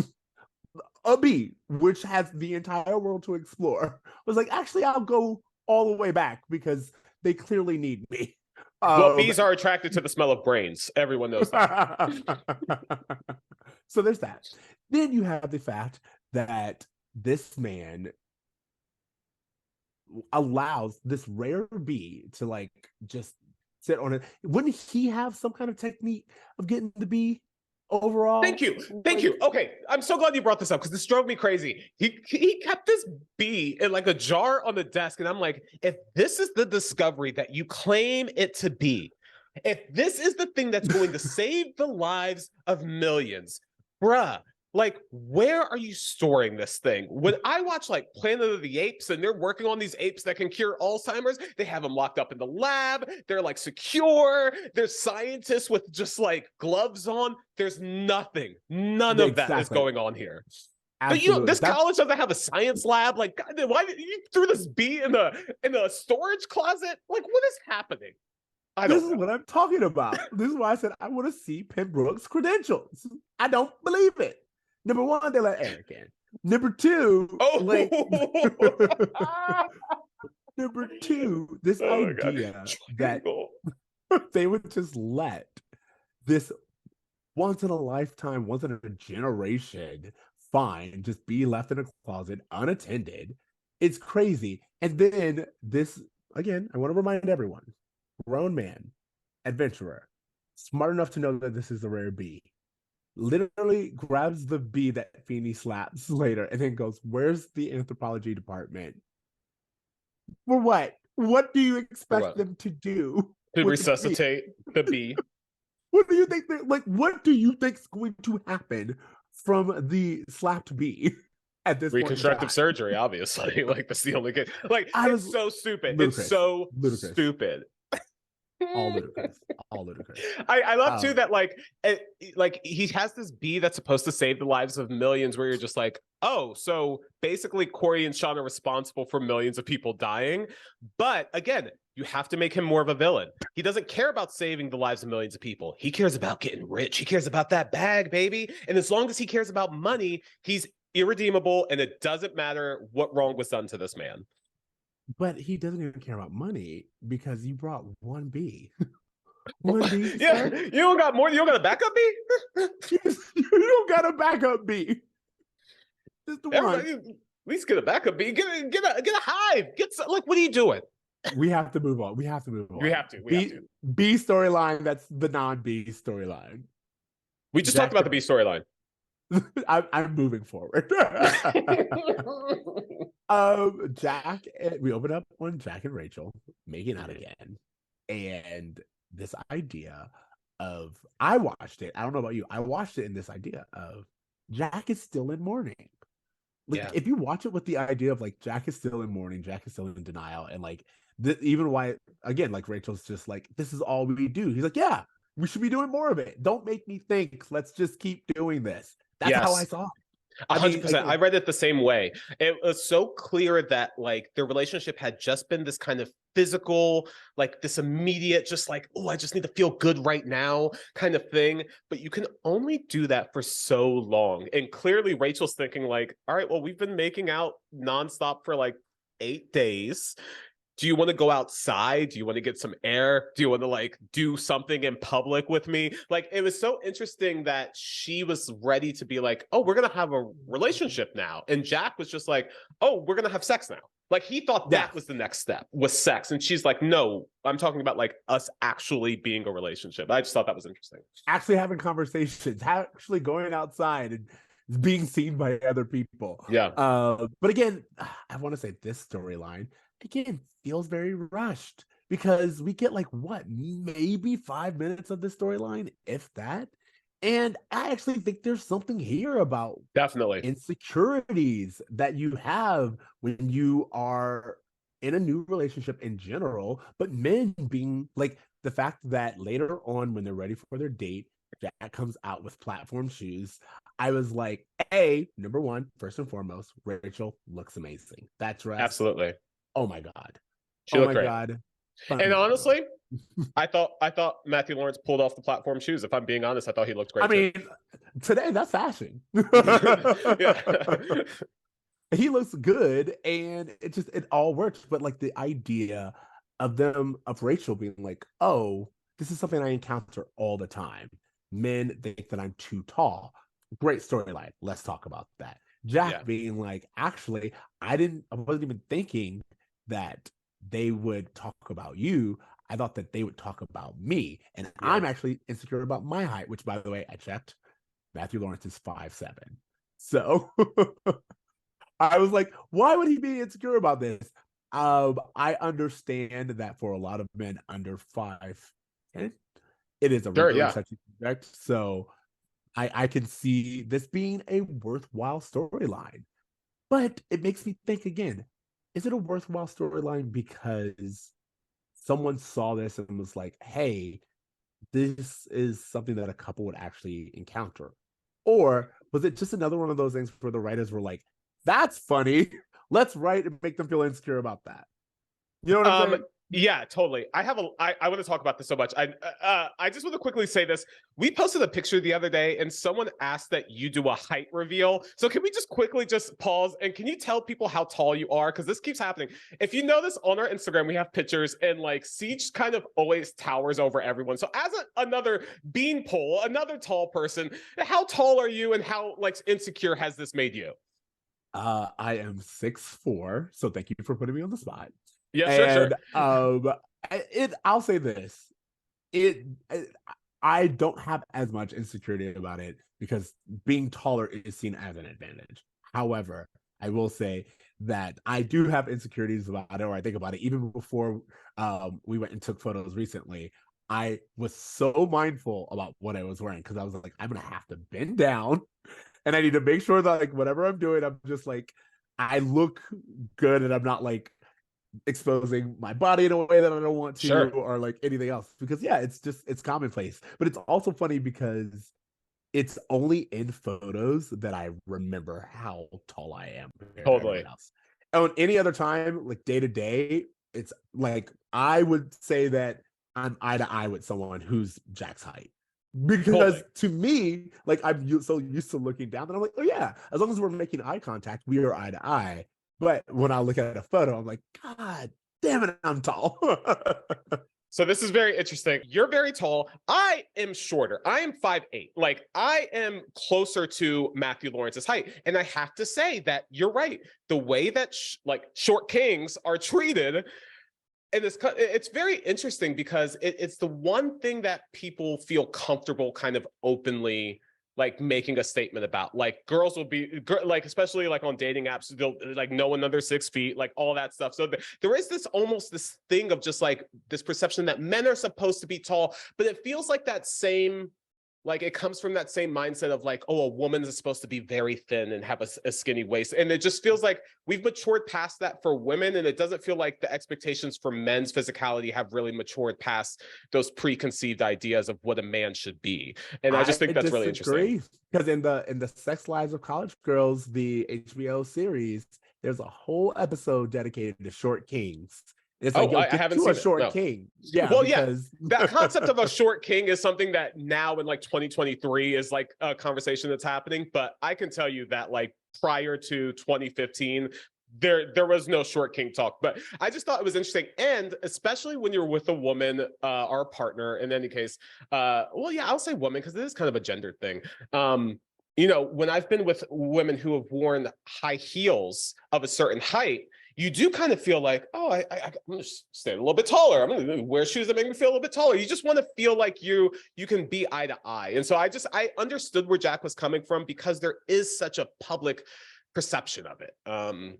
A bee, which has the entire world to explore, was like, actually, I'll go all the way back because they clearly need me. Well, bees are attracted to the smell of brains. Everyone knows that. So there's that. Then you have the fact that this man allows this rare bee to like just sit on it. Wouldn't he have some kind of technique of getting the bee overall? Thank you. Okay, I'm so glad you brought this up, because this drove me crazy. He kept this bee in like a jar on the desk, and I'm like, if this is the discovery that you claim it to be, if this is the thing that's going to save the lives of millions, bruh, like, where are you storing this thing? When I watch like Planet of the Apes and they're working on these apes that can cure Alzheimer's, they have them locked up in the lab. They're like secure. There's scientists with just like gloves on. There's nothing. None of that is going on here. Absolutely. This college doesn't have a science lab. Like, God, why did you threw this bee in the storage closet? Like, what is happening? This is what I'm talking about. This is why I said I want to see Pembroke's credentials. I don't believe it. Number one, they let Eric in. Number two, number two, this idea that they would just let this once in a lifetime, once in a generation find just be left in a closet unattended. It's crazy. And then this, again, I want to remind everyone, grown man, adventurer, smart enough to know that this is a rare bee, literally grabs the bee that Feeney slaps later and then goes, where's the anthropology department? For what? What do you expect them to do? To resuscitate the bee? What do you think? What do you think's going to happen from the slapped bee at this reconstructive surgery? Obviously, like that's the only good. Like, it's so stupid. Ludicrous. It's so stupid. All ludicrous. I love too that like he has this bee that's supposed to save the lives of millions, where you're just like, oh, so basically Cory and Shawn are responsible for millions of people dying. But again, you have to make him more of a villain. He doesn't care about saving the lives of millions of people. He cares about getting rich. He cares about that bag, baby. And as long as he cares about money, he's irredeemable, and it doesn't matter what wrong was done to this man. But he doesn't even care about money because you brought one bee. One bee. Yeah, you don't got more. You don't got a backup bee. You don't got a backup bee. Just the one. At least get a backup bee. Get a hive. Like, what are you doing? We have to move on. We have to. Bee storyline. That's the non-bee storyline. We just talked about the bee storyline. I'm moving forward. Jack, we open up on Jack and Rachel making out again, and this idea of, I watched it. I don't know about you. I watched it in this idea of Jack is still in mourning. Like, if you watch it with the idea of like Jack is still in mourning, Jack is still in denial, and like even why, again, like Rachel's just like, this is all we do. He's like, yeah, we should be doing more of it. Don't make me think. Let's just keep doing this. That's how I saw it. 100%. I read it the same way. It was so clear that like their relationship had just been this kind of physical, like this immediate, just like, oh, I just need to feel good right now kind of thing. But you can only do that for so long. And clearly Rachel's thinking like, all right, well, we've been making out nonstop for like 8 days. Do you want to go outside? Do you want to get some air? Do you want to like do something in public with me? Like, it was so interesting that she was ready to be like, oh, we're going to have a relationship now. And Jack was just like, oh, we're going to have sex now. Like, he thought that was the next step, was sex. And she's like, no, I'm talking about like us actually being a relationship. I just thought that was interesting. Actually having conversations, actually going outside and being seen by other people. Yeah. But again, I want to say this storyline, again, feels very rushed, because we get like what, maybe 5 minutes of this storyline, if that. And I actually think there's something here about definitely insecurities that you have when you are in a new relationship in general, but men being like, the fact that later on when they're ready for their date, Jack comes out with platform shoes. I was like, number one, first and foremost, Rachel looks amazing. That dress, absolutely. Oh my God. She looked great. And honestly, I thought Matthew Lawrence pulled off the platform shoes. If I'm being honest, I thought he looked great. I mean, today that's fashion. He looks good, and it all works. But like the idea of Rachel being like, oh, this is something I encounter all the time. Men think that I'm too tall. Great storyline. Let's talk about that. Jack being like, actually, I wasn't even thinking that they would talk about you. I thought that they would talk about me. And I'm actually insecure about my height, which, by the way, I checked. Matthew Lawrence is 5'7". So I was like, why would he be insecure about this? I understand that for a lot of men under 5'10", it is a really touchy subject. So I can see this being a worthwhile storyline. But it makes me think again, is it a worthwhile storyline because someone saw this and was like, hey, this is something that a couple would actually encounter? Or was it just another one of those things where the writers were like, that's funny, let's write and make them feel insecure about that? You know what I'm saying? Yeah, totally. I want to talk about this so much. I just want to quickly say this. We posted a picture the other day and someone asked that you do a height reveal. So can we just quickly just pause and can you tell people how tall you are? Because this keeps happening. If you notice on our Instagram, we have pictures and like Ceej kind of always towers over everyone. So as another beanpole, another tall person, how tall are you and how like insecure has this made you? I am 6'4", so thank you for putting me on the spot. Yeah, sure. I'll say this. I don't have as much insecurity about it because being taller is seen as an advantage. However, I will say that I do have insecurities about it, or I think about it even before we went and took photos recently. I was so mindful about what I was wearing because I was like, I'm gonna have to bend down and I need to make sure that like whatever I'm doing, I'm just like, I look good and I'm not like exposing my body in a way that I don't want to, or like anything else, because it's commonplace. But it's also funny because it's only in photos that I remember how tall I am. Totally. On any other time, like day to day, it's like I would say that I'm eye to eye with someone who's Jack's height. Because to me, like I'm so used to looking down that I'm like, oh yeah, as long as we're making eye contact, we are eye to eye. But when I look at a photo, I'm like, God damn it, I'm tall. So this is very interesting. You're very tall. I am shorter. I am 5'8". Like I am closer to Matthew Lawrence's height. And I have to say that you're right. The way that like short kings are treated, and it's very interesting because it's the one thing that people feel comfortable kind of openly like making a statement about. Like girls will be like, especially like on dating apps, they'll like no one under 6 feet, like all that stuff. So there is this almost this thing of just like this perception that men are supposed to be tall, but it feels like that same, like it comes from that same mindset of like, oh, a woman is supposed to be very thin and have a skinny waist. And it just feels like we've matured past that for women. And it doesn't feel like the expectations for men's physicality have really matured past those preconceived ideas of what a man should be. And I just think that's really interesting. Because in the Sex Lives of College Girls, the HBO series, there's a whole episode dedicated to short kings. It's like, I haven't seen a short king. Yeah. Well, because... that concept of a short king is something that now in like 2023 is like a conversation that's happening. But I can tell you that like prior to 2015, there was no short king talk. But I just thought it was interesting. And especially when you're with a woman, our partner, in any case, well, yeah, I'll say woman because it is kind of a gendered thing. You know, when I've been with women who have worn high heels of a certain height, you do kind of feel like, oh, I'm going to stand a little bit taller. I'm going to wear shoes that make me feel a little bit taller. You just want to feel like you can be eye to eye. And so I understood where Jack was coming from because there is such a public perception of it.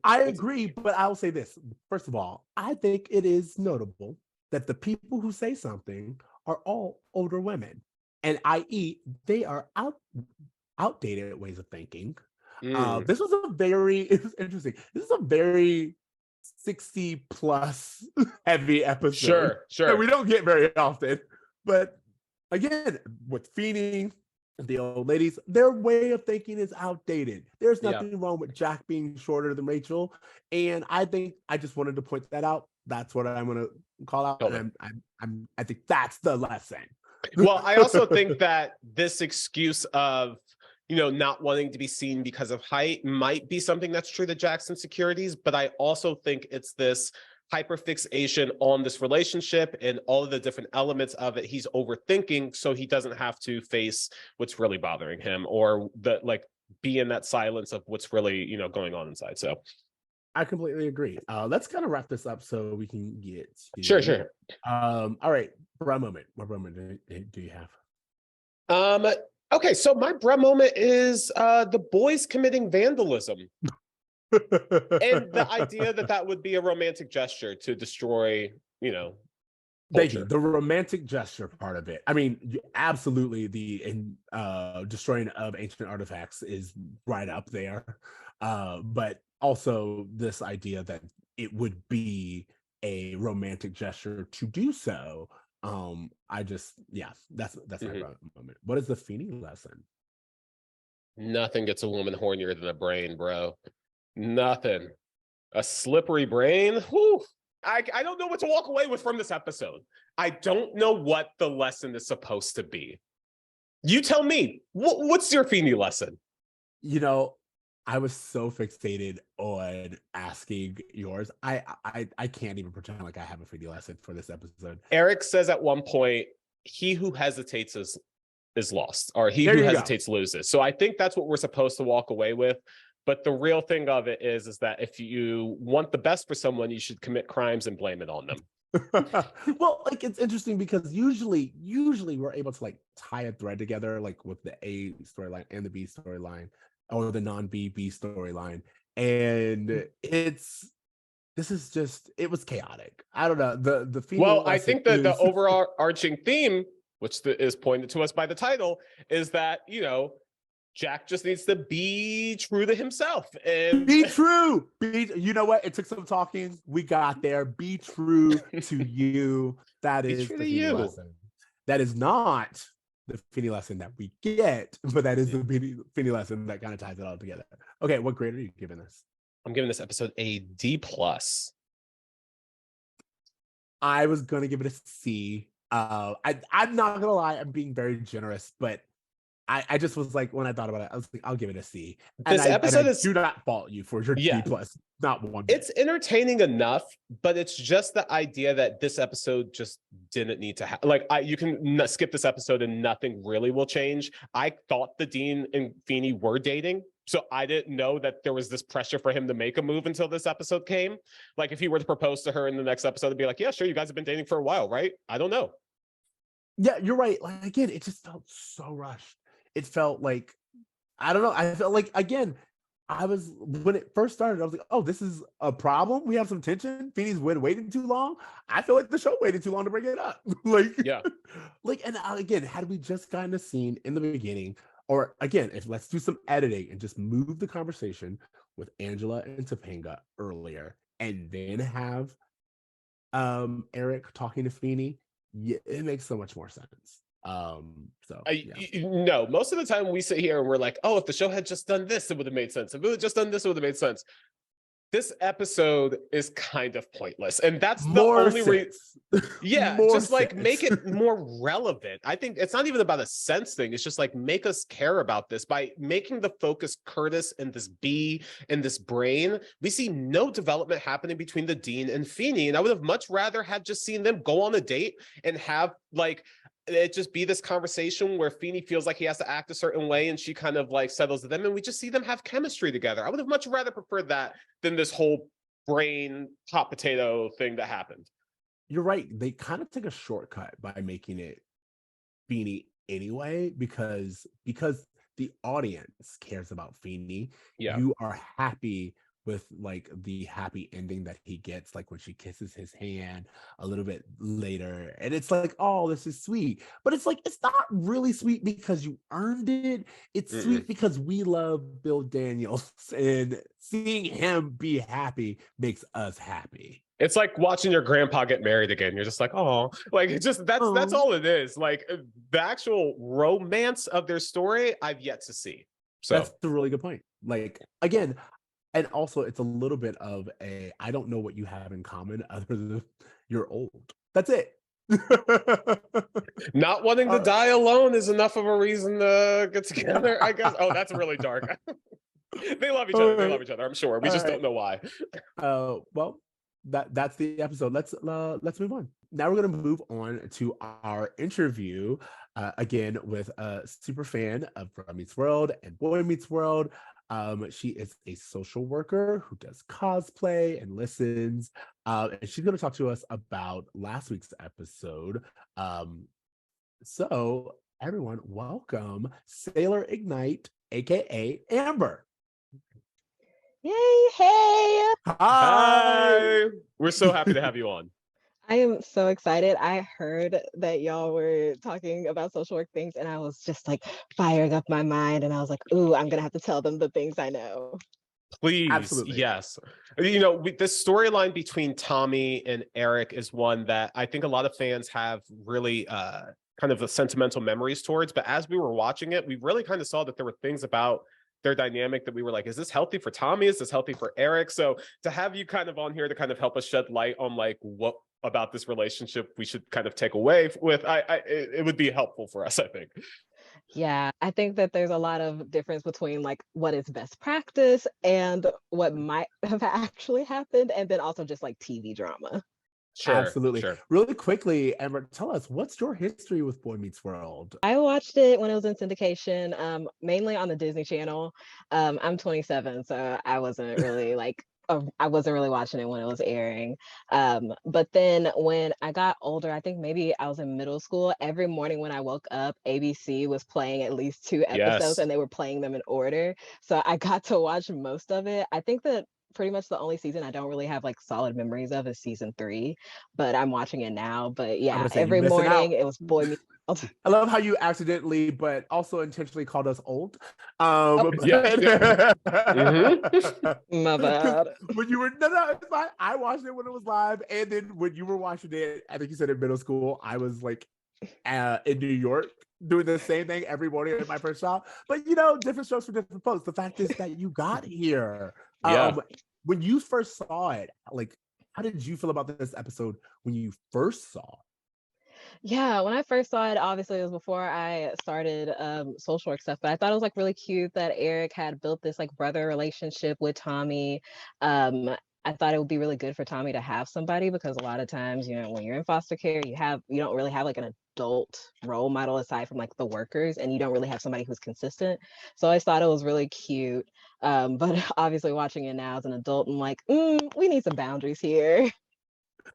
I agree, but I'll say this. First of all, I think it is notable that the people who say something are all older women, and i.e. they are outdated ways of thinking. This was it was interesting. This is a very 60 plus heavy episode. Sure. That we don't get very often. But again, with Feeney, the old ladies, their way of thinking is outdated. There's nothing wrong with Jack being shorter than Rachel. And I think I just wanted to point that out. That's what I'm gonna call out. Totally. And I think that's the lesson. Well, I also think that this excuse of, you know, not wanting to be seen because of height might be something that's true to Jack's insecurities, but I also think it's this hyperfixation on this relationship and all of the different elements of it he's overthinking, so he doesn't have to face what's really bothering him or be in that silence of what's really, you know, going on inside. So I completely agree. Let's kind of wrap this up so we can get to... Sure. All right, Bra moment. What Bra moment do you have? Okay, so my Bra moment is the boys committing vandalism. And the idea that would be a romantic gesture to destroy, you know, thank you. The romantic gesture part of it. I mean, absolutely, the destroying of ancient artifacts is right up there. But also this idea that it would be a romantic gesture to do so. That's my moment. What is the Feeney lesson? Nothing gets a woman hornier than a brain, bro. Nothing. A slippery brain. Whew. I don't know what to walk away with from this episode. I don't know what the lesson is supposed to be. You tell me. What's your Feeney lesson? You know, I was so fixated on asking yours. I can't even pretend like I have a Feeney lesson for this episode. Eric says at one point, he who hesitates is lost, or he who hesitates loses. So I think that's what we're supposed to walk away with. But the real thing of it is that if you want the best for someone, you should commit crimes and blame it on them. Well, like, it's interesting because usually we're able to like tie a thread together, like with the A storyline and the B storyline, or the non-B storyline, and it was chaotic. I don't know. I think that the overarching theme, which is pointed to us by the title, is that, you know, Jack just needs to be true to himself and be true. You know what? It took some talking. We got there. Be true to you. That is the Feeney lesson. That is not the Feeney lesson that we get, but that is the Feeney lesson that kind of ties it all together. Okay, what grade are you giving this? I'm giving this episode a D+. I was gonna give it a C. I'm not gonna lie, I'm being very generous, but I just was like, when I thought about it, I was like, I'll give it a C. And I do not fault you for your D+, not one. It's entertaining enough, but it's just the idea that this episode just didn't need to have. Like, you can skip this episode and nothing really will change. I thought the Dean and Feeney were dating, so I didn't know that there was this pressure for him to make a move until this episode came. Like, if he were to propose to her in the next episode, it'd be like, yeah, sure, you guys have been dating for a while, right? I don't know. Yeah, you're right. Like, again, it just felt so rushed. it felt like, I don't know. I felt like, again, when it first started, I was like, oh, this is a problem. We have some tension. Feeney's waiting too long. I feel like the show waited too long to bring it up. And again, had we just gotten a scene in the beginning, or again, if let's do some editing and just move the conversation with Angela and Topanga earlier, and then have Eric talking to Feeney, it makes so much more sense. No, most of the time we sit here and we're like, oh, if the show had just done this, it would have made sense. If it had just done this, it would have made sense. This episode is kind of pointless, and that's the only reason. Yeah, just like make it more relevant. I think it's not even about a sense thing. It's just like, make us care about this by making the focus Curtis and this bee and this brain. We see no development happening between the Dean and Feeney, and I would have much rather had just seen them go on a date and have like it just be this conversation where Feeney feels like he has to act a certain way and she kind of like settles to them, and we just see them have chemistry together. I would have much rather preferred that than this whole brain hot potato thing that happened. You're right. They kind of take a shortcut by making it Feeney anyway, because the audience cares about Feeney. Yeah. You are happy with like the happy ending that he gets, like when she kisses his hand a little bit later, and it's like, oh, this is sweet. But it's like, it's not really sweet because you earned it. It's sweet because we love Bill Daniels, and seeing him be happy makes us happy. It's like watching your grandpa get married again. You're just like, oh, like it's just that's all it is. Like the actual romance of their story, I've yet to see. So that's a really good point. Like, again, and also, it's a little bit of a, I don't know what you have in common other than you're old. That's it. Not wanting to die alone is enough of a reason to get together, I guess. Oh, that's really dark. They love each other. They love each other, I'm sure. We just don't know why. Well, that's the episode. Let's move on. Now we're going to move on to our interview, again, with a super fan of Girl Meets World and Boy Meets World. She is a social worker who does cosplay and listens. And she's going to talk to us about last week's episode. So everyone, welcome Sailor Ignite, aka Amber. Yay! Hey! Hi! We're so happy to have you on. I am so excited. I heard that y'all were talking about social work things, and I was just like firing up my mind, and I was like, ooh, I'm gonna have to tell them the things I know. Please. Absolutely. Yes. You know, this storyline between Tommy and Eric is one that I think a lot of fans have really kind of a sentimental memories towards. But as we were watching it, we really kind of saw that there were things about their dynamic that we were like, is this healthy for Tommy? Is this healthy for Eric? So to have you kind of on here to kind of help us shed light on like what about this relationship we should kind of take away with, it would be helpful for us, I think. Yeah, I think that there's a lot of difference between like what is best practice and what might have actually happened, and then also just like TV drama. Sure, absolutely. Sure. Really quickly, Amber, tell us, what's your history with Boy Meets World? I watched it when it was in syndication, mainly on the Disney Channel. I'm 27, so I wasn't really like, I wasn't really watching it when it was airing. But then when I got older, I think maybe I was in middle school, every morning when I woke up, ABC was playing at least 2 episodes, and they were playing them in order. So I got to watch most of it. I think that pretty much the only season I don't really have like solid memories of is season 3, but I'm watching it now. But yeah, every morning it was Boy Meets World. I love how you accidentally but also intentionally called us old. My bad. When you were it's fine. I watched it when it was live, and then when you were watching it, I think you said in middle school, I was like in New York doing the same thing every morning at my first job. But you know, different strokes for different folks. The fact is that you got here. When you first saw it, like, how did you feel about this episode when you first saw it? Yeah, when I first saw it, obviously it was before I started social work stuff, but I thought it was like really cute that Eric had built this like brother relationship with Tommy. I thought it would be really good for Tommy to have somebody, because a lot of times, you know, when you're in foster care, you don't really have like an adult role model aside from like the workers, and you don't really have somebody who's consistent. So I thought it was really cute. But obviously watching it now as an adult, I'm like, we need some boundaries here.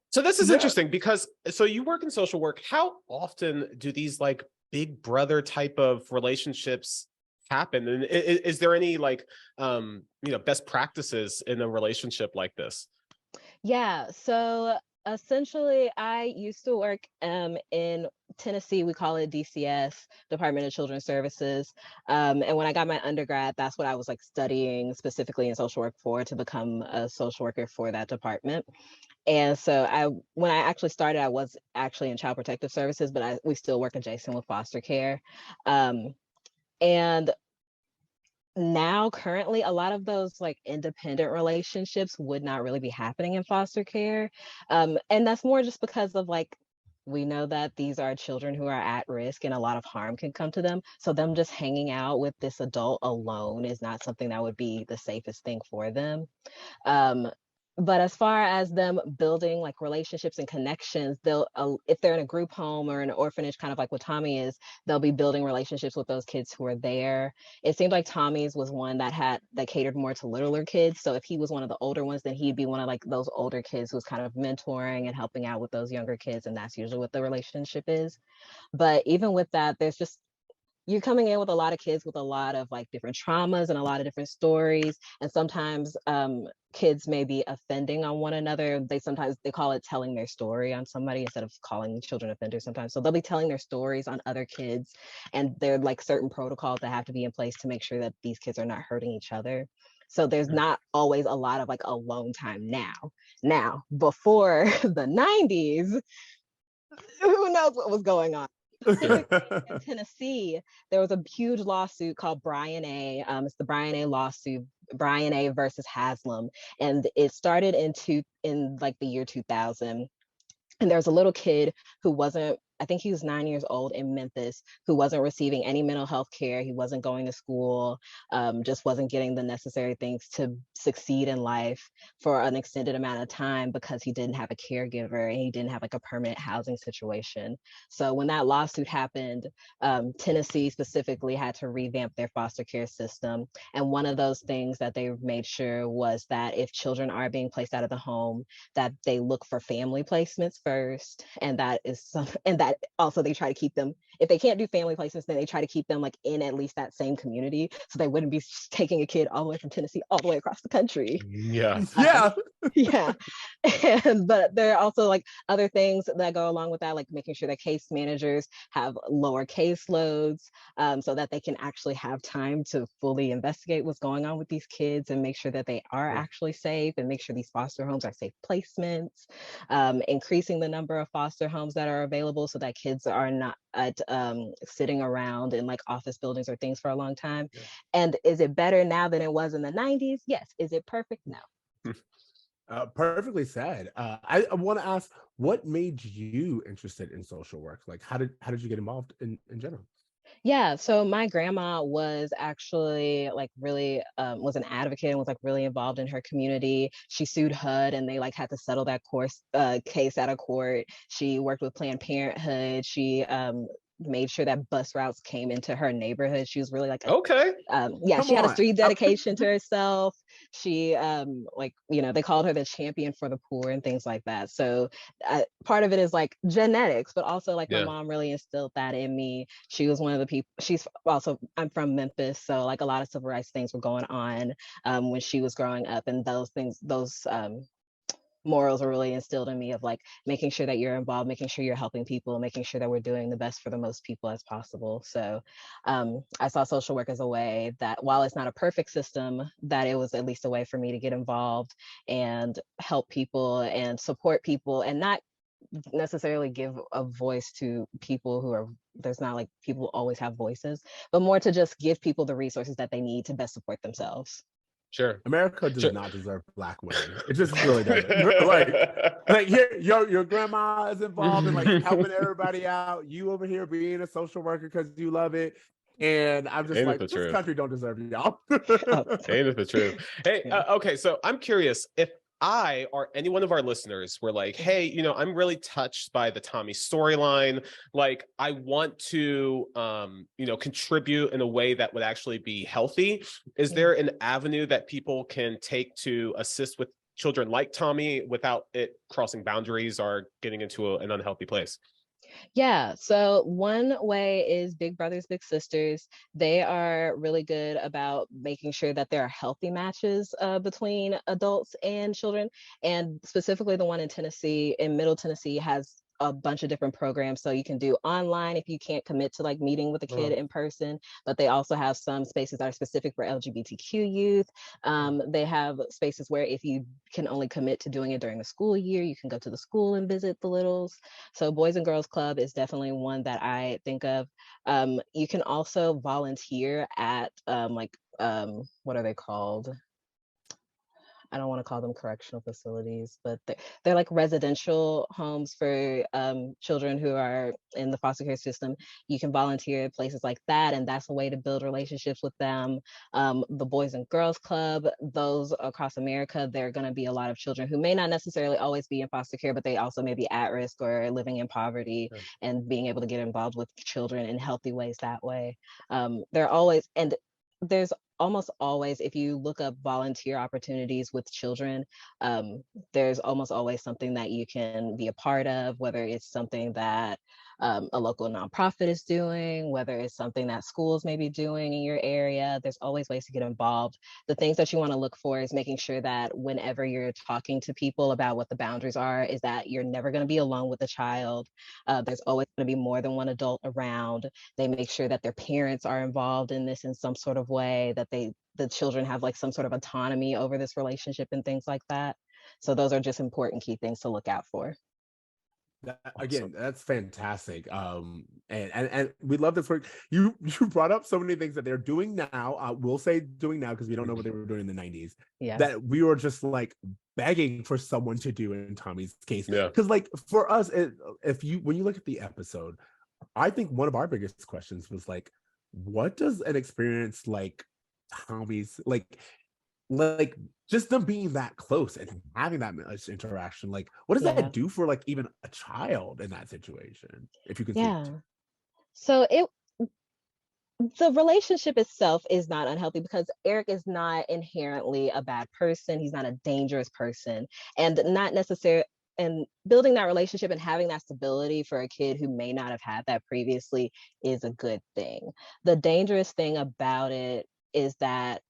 So this is interesting because, so you work in social work. How often do these like big brother type of relationships happen? And is there any like best practices in a relationship like this? Yeah, so essentially I used to work in Tennessee. We call it DCS, Department of Children's Services. And when I got my undergrad, that's what I was like studying specifically in social work for, to become a social worker for that department. And so when I actually started, I was actually in child protective services, but we still work adjacent with foster care. And now currently a lot of those like independent relationships would not really be happening in foster care. And that's more just because of like, we know that these are children who are at risk and a lot of harm can come to them. So them just hanging out with this adult alone is not something that would be the safest thing for them. Um, but as far as them building like relationships and connections, they'll if they're in a group home or an orphanage, kind of like what Tommy is, they'll be building relationships with those kids who are there. It seemed like Tommy's was one that catered more to littler kids. So if he was one of the older ones, then he'd be one of like those older kids who's kind of mentoring and helping out with those younger kids, and that's usually what the relationship is. But even with that, there's just, you're coming in with a lot of kids with a lot of like different traumas and a lot of different stories. And sometimes kids may be offending on one another. They call it telling their story on somebody instead of calling children offenders sometimes. So they'll be telling their stories on other kids. And there are like certain protocols that have to be in place to make sure that these kids are not hurting each other. So there's not always a lot of like alone time now. Now, before the 90s, who knows what was going on? Specifically in Tennessee, there was a huge lawsuit called Brian A. It's the Brian A. lawsuit, Brian A. versus Haslam, and it started in like the year 2000. And there was a little kid who wasn't, I think he was 9 years old in Memphis, who wasn't receiving any mental health care. He wasn't going to school, just wasn't getting the necessary things to succeed in life for an extended amount of time because he didn't have a caregiver and he didn't have like a permanent housing situation. So when that lawsuit happened, Tennessee specifically had to revamp their foster care system. And one of those things that they made sure was that if children are being placed out of the home, that they look for family placements first, and that also they try to keep them, if they can't do family placements, then they try to keep them like in at least that same community, so they wouldn't be taking a kid all the way from Tennessee all the way across the country. Yeah. Yeah. But there are also like other things that go along with that, like making sure that case managers have lower caseloads, so that they can actually have time to fully investigate what's going on with these kids and make sure that they are actually safe, and make sure these foster homes are safe placements, increasing the number of foster homes that are available so that kids are not sitting around in like office buildings or things for a long time. And is it better now than it was in the 90s? Yes. Is it perfect? No. Perfectly said. I want to ask, what made you interested in social work? Like, how did you get involved in general? Yeah, so my grandma was actually like really was an advocate and was like really involved in her community. She sued HUD and they like had to settle that case out of court. She worked with Planned Parenthood. She made sure that bus routes came into her neighborhood. She was really like she had a street dedication to herself. She they called her the champion for the poor and things like that. So part of it is like genetics, but also like my mom really instilled that in me. She was one of the people. I'm from Memphis, so like a lot of civil rights things were going on when she was growing up, and those morals are really instilled in me of like making sure that you're involved, making sure you're helping people, making sure that we're doing the best for the most people as possible. So I saw social work as a way that, while it's not a perfect system, that it was at least a way for me to get involved and help people and support people, and not necessarily give a voice to people who are, there's not like people always have voices, but more to just give people the resources that they need to best support themselves. Sure. America does not deserve Black women. It just really doesn't. like your grandma is involved in like helping everybody out. You over here being a social worker because you love it. And I'm just like, this country don't deserve y'all. Ain't it the truth? Hey, okay, so I'm curious if I or any one of our listeners were like, hey, I'm really touched by the Tommy storyline. Like, I want to, contribute in a way that would actually be healthy. Is there an avenue that people can take to assist with children like Tommy without it crossing boundaries or getting into an unhealthy place? Yeah, so one way is Big Brothers Big Sisters. They are really good about making sure that there are healthy matches between adults and children. And specifically the one in Tennessee, in Middle Tennessee, has a bunch of different programs. So you can do online if you can't commit to like meeting with a kid in person, but they also have some spaces that are specific for LGBTQ youth. They have spaces where if you can only commit to doing it during the school year, you can go to the school and visit the littles. So Boys and Girls Club is definitely one that I think of. You can also volunteer at what are they called? I don't want to call them correctional facilities, but they're like residential homes for children who are in the foster care system. You can volunteer at places like that, and that's a way to build relationships with them. The Boys and Girls Club, those across America, there are going to be a lot of children who may not necessarily always be in foster care, but they also may be at risk or living in poverty, and being able to get involved with children in healthy ways that way. They're always, and there's almost always, if you look up volunteer opportunities with children, there's almost always something that you can be a part of, whether it's something that a local nonprofit is doing, whether it's something that schools may be doing in your area. There's always ways to get involved. The things that you want to look for is making sure that whenever you're talking to people about what the boundaries are, is that you're never going to be alone with a child. There's always going to be more than one adult around. They make sure that their parents are involved in this in some sort of way, that the children have like some sort of autonomy over this relationship and things like that. So those are just important key things to look out for. Again, that's fantastic. And we love this work. You brought up so many things that they're doing now. We'll say doing now because we don't know what they were doing in the 90s. Yeah. That we were just like begging for someone to do in Tommy's case. Yeah. Because like for us, when you look at the episode, I think one of our biggest questions was like, what does an experience like Tommy's like just them being that close and having that much interaction, like what does that do for like even a child in that situation, if you can see? So the relationship itself is not unhealthy because Eric is not inherently a bad person. He's not a dangerous person, and not necessarily, and building that relationship and having that stability for a kid who may not have had that previously is a good thing. The dangerous thing about it is that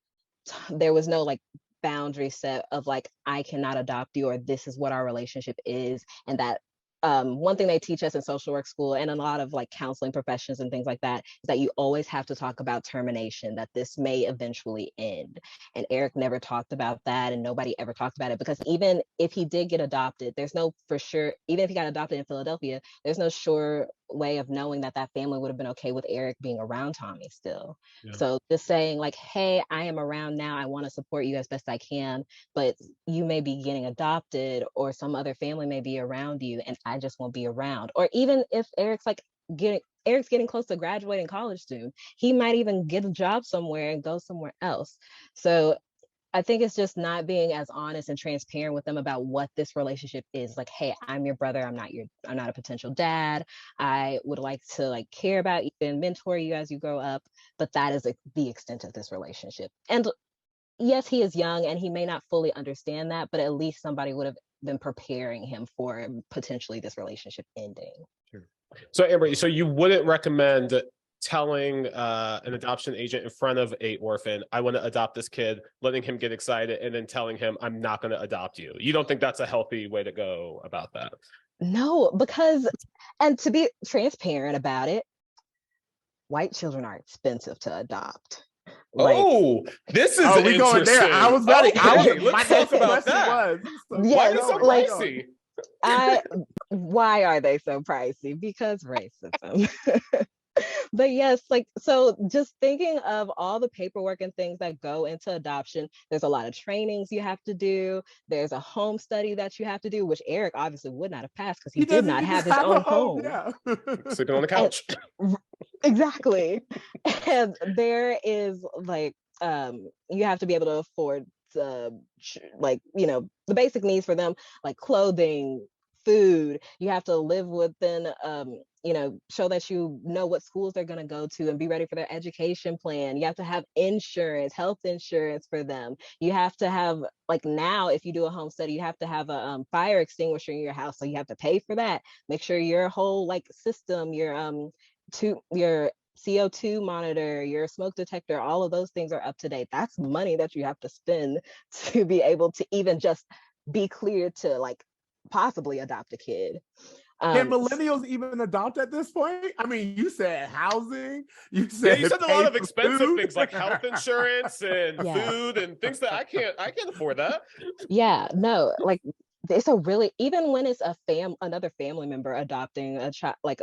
there was no like boundary set of like, I cannot adopt you, or this is what our relationship is. And that one thing they teach us in social work school and a lot of like counseling professions and things like that is that you always have to talk about termination, that this may eventually end. And Eric never talked about that, and nobody ever talked about it, because even if he did get adopted, there's no for sure, even if he got adopted in Philadelphia, there's no sure way of knowing that that family would have been okay with Eric being around Tommy still. So just saying like, hey, I am around now, I want to support you as best I can, but you may be getting adopted, or some other family may be around you, and I just won't be around. Or even if Eric's getting close to graduating college soon, he might even get a job somewhere and go somewhere else. So I think it's just not being as honest and transparent with them about what this relationship is. Like, hey, I'm your brother. I'm not a potential dad. I would like to like care about you and mentor you as you grow up, but that is like the extent of this relationship. And yes, he is young and he may not fully understand that, but at least somebody would have been preparing him for potentially this relationship ending. Sure. So Amber, so you wouldn't recommend telling an adoption agent in front of an orphan, I want to adopt this kid, letting him get excited, and then telling him, I'm not going to adopt you? You don't think that's a healthy way to go about that? No, because, and to be transparent about it, white children are expensive to adopt. Like, this is we going there. I was ready. Let's talk about that. Why are they so pricey? Why are they so pricey? Because racism. But yes, like, so just thinking of all the paperwork and things that go into adoption, there's a lot of trainings you have to do. There's a home study that you have to do, which Eric obviously would not have passed because he did not have his own home. Yeah. Sleeping on the couch. Exactly. And there is like, you have to be able to afford like, the basic needs for them, like clothing, food. You have to live within show that you know what schools they're going to go to and be ready for their education plan. You have to have insurance, health insurance for them. You have to have, like, now if you do a home study, you have to have a fire extinguisher in your house, so you have to pay for that. Make sure your whole like system, your CO2 monitor, your smoke detector, all of those things are up to date. That's money that you have to spend to be able to even just be clear to like possibly adopt a kid. Can millennials even adopt at this point? I mean, you said housing, you said a lot of expensive food. things like health insurance and food and things that I can't afford that. Yeah, no, like it's a really, even when it's another family member adopting a child, like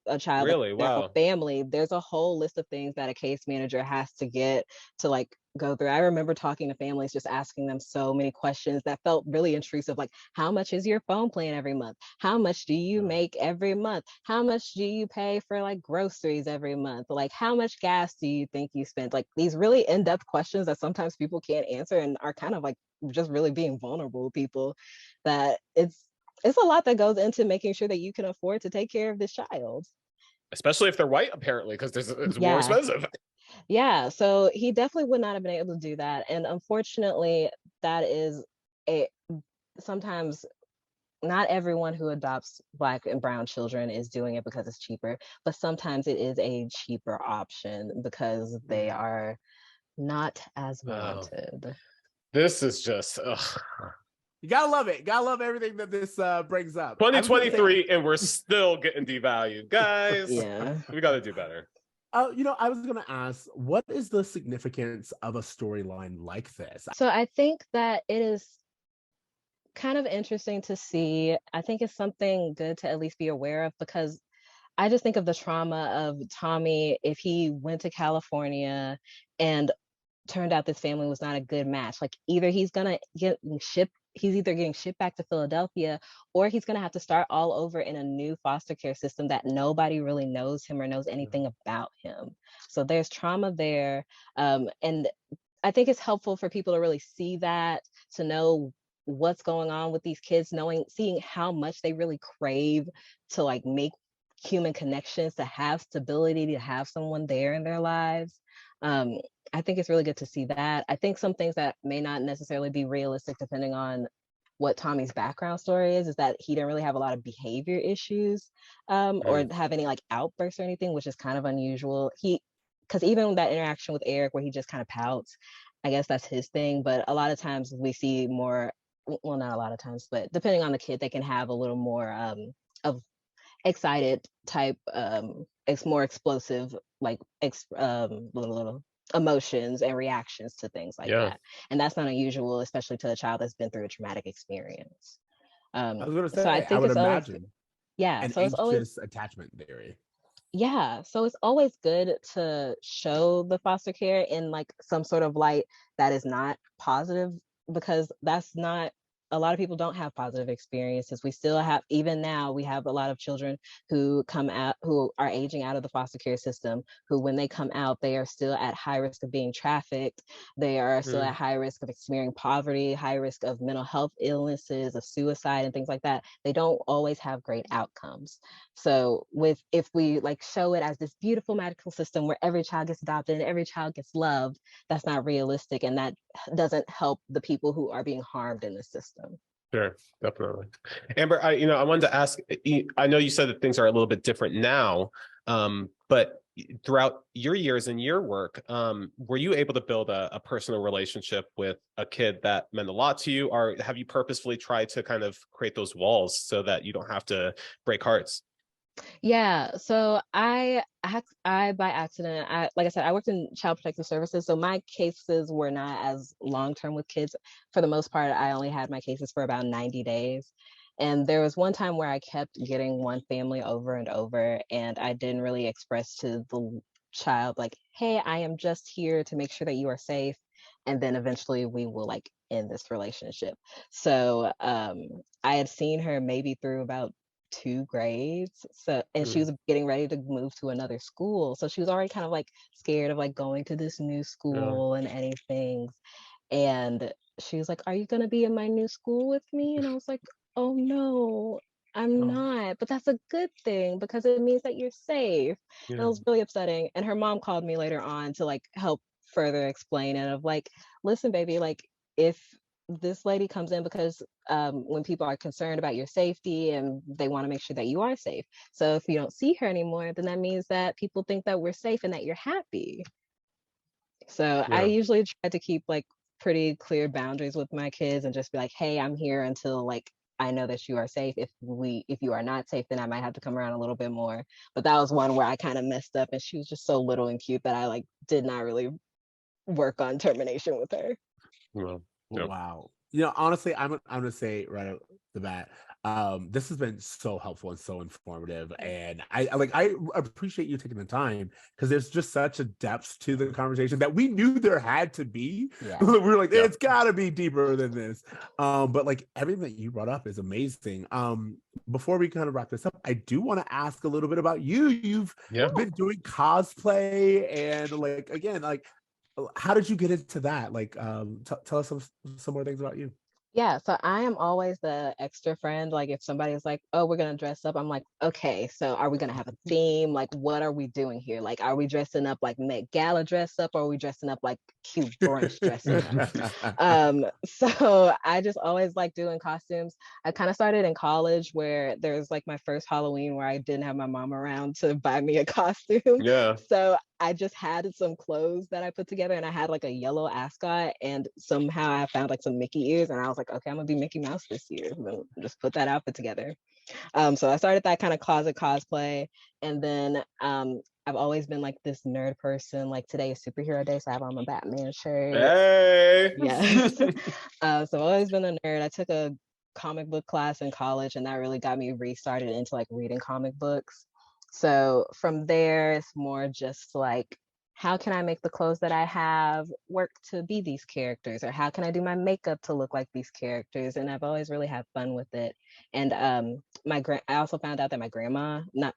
a child, Really? their whole Wow. family, there's a whole list of things that a case manager has to get to like go through. I remember talking to families, just asking them so many questions that felt really intrusive, like how much is your phone plan every month? How much do you make every month? How much do you pay for like groceries every month? Like how much gas do you think you spend? Like these really in-depth questions that sometimes people can't answer and are kind of like just really being vulnerable people, that it's a lot that goes into making sure that you can afford to take care of this child. Especially if they're white, apparently, because it's more Yeah. expensive. Yeah. So he definitely would not have been able to do that. And unfortunately, that is sometimes not everyone who adopts Black and brown children is doing it because it's cheaper, but sometimes it is a cheaper option because they are not as wanted. This is just You gotta love it. Gotta love everything that this brings up. 2023, and we're still getting devalued, guys. Yeah, we got to do better. I was gonna ask, what is the significance of a storyline like this? So I think that it is kind of interesting to see. I think it's something good to at least be aware of, because I just think of the trauma of Tommy if he went to California and turned out this family was not a good match. Like either he's either getting shipped back to Philadelphia, or he's gonna have to start all over in a new foster care system that nobody really knows him or knows anything about him. So there's trauma there. And I think it's helpful for people to really see that, to know what's going on with these kids, seeing how much they really crave to like make human connections, to have stability, to have someone there in their lives. I think it's really good to see that. I think some things that may not necessarily be realistic, depending on what Tommy's background story is that he didn't really have a lot of behavior issues, or have any like outbursts or anything, which is kind of unusual. Because even that interaction with Eric where he just kind of pouts, I guess that's his thing. But a lot of times we see more, well, not a lot of times, but depending on the kid, they can have a little more of excited type, it's more explosive, like little emotions and reactions to things like that. And that's not unusual, especially to a child that's been through a traumatic experience. I was gonna say, so I think I would it's imagine always, yeah, an so it's always anxious attachment theory. Yeah, so it's always good to show the foster care in like some sort of light that is not positive, because that's not, a lot of people don't have positive experiences. We still have, even now, we have a lot of children who come out, who are aging out of the foster care system, who when they come out, they are still at high risk of being trafficked. They are still at high risk of experiencing poverty, high risk of mental health illnesses, of suicide and things like that. They don't always have great outcomes. So if we like show it as this beautiful magical system where every child gets adopted and every child gets loved, that's not realistic, and that doesn't help the people who are being harmed in the system. Sure, definitely. Amber, I wanted to ask, I know you said that things are a little bit different now, but throughout your years and your work, were you able to build a personal relationship with a kid that meant a lot to you, or have you purposefully tried to kind of create those walls so that you don't have to break hearts? Yeah, so I by accident, like I said, I worked in child protective services, so my cases were not as long-term with kids. For the most part, I only had my cases for about 90 days. And there was one time where I kept getting one family over and over, and I didn't really express to the child, like, hey, I am just here to make sure that you are safe. And then eventually we will like end this relationship. So I had seen her maybe through about 2 grades. So, and she was getting ready to move to another school. So she was already kind of like scared of like going to this new school and anything. And she was like, are you going to be in my new school with me? And I was like, oh no, I'm not, but that's a good thing because it means that you're safe. And it was really upsetting. And her mom called me later on to like help further explain it of like, listen, baby, like if this lady comes in because when people are concerned about your safety and they want to make sure that you are safe. So if you don't see her anymore, then that means that people think that we're safe and that you're happy. So I usually try to keep like pretty clear boundaries with my kids and just be like, hey, I'm here until like I know that you are safe. If you are not safe, then I might have to come around a little bit more. But that was one where I kind of messed up and she was just so little and cute that I like did not really work on termination with her. Well, wow. Honestly, I'm gonna say right off the bat, this has been so helpful and so informative, and I appreciate you taking the time because there's just such a depth to the conversation that we knew there had to be. We were like, it's got to be deeper than this. But like everything that you brought up is amazing. Before we kind of wrap this up, I do want to ask a little bit about you. You've been doing cosplay, and like again, like how did you get into that? Like, tell us some more things about you. Yeah, so I am always the extra friend. Like if somebody's like, "Oh, we're gonna dress up," I'm like, "Okay, so are we gonna have a theme? Like, what are we doing here? Like, are we dressing up like Met Gala dress up, or are we dressing up like cute brunch dressing up?" So I just always like doing costumes. I kind of started in college where there's like my first Halloween where I didn't have my mom around to buy me a costume. Yeah. So I just had some clothes that I put together, and I had like a yellow ascot, and somehow I found like some Mickey ears, and I was like, okay, I'm gonna be Mickey Mouse this year. Just put that outfit together. So I started that kind of closet cosplay, and then I've always been like this nerd person. Like today is superhero day, so I have on my Batman shirt. Hey. Yes. So I've always been a nerd. I took a comic book class in college, and that really got me restarted into like reading comic books. So from there, it's more just like, how can I make the clothes that I have work to be these characters? Or how can I do my makeup to look like these characters? And I've always really had fun with it. And I also found out that my grandma, not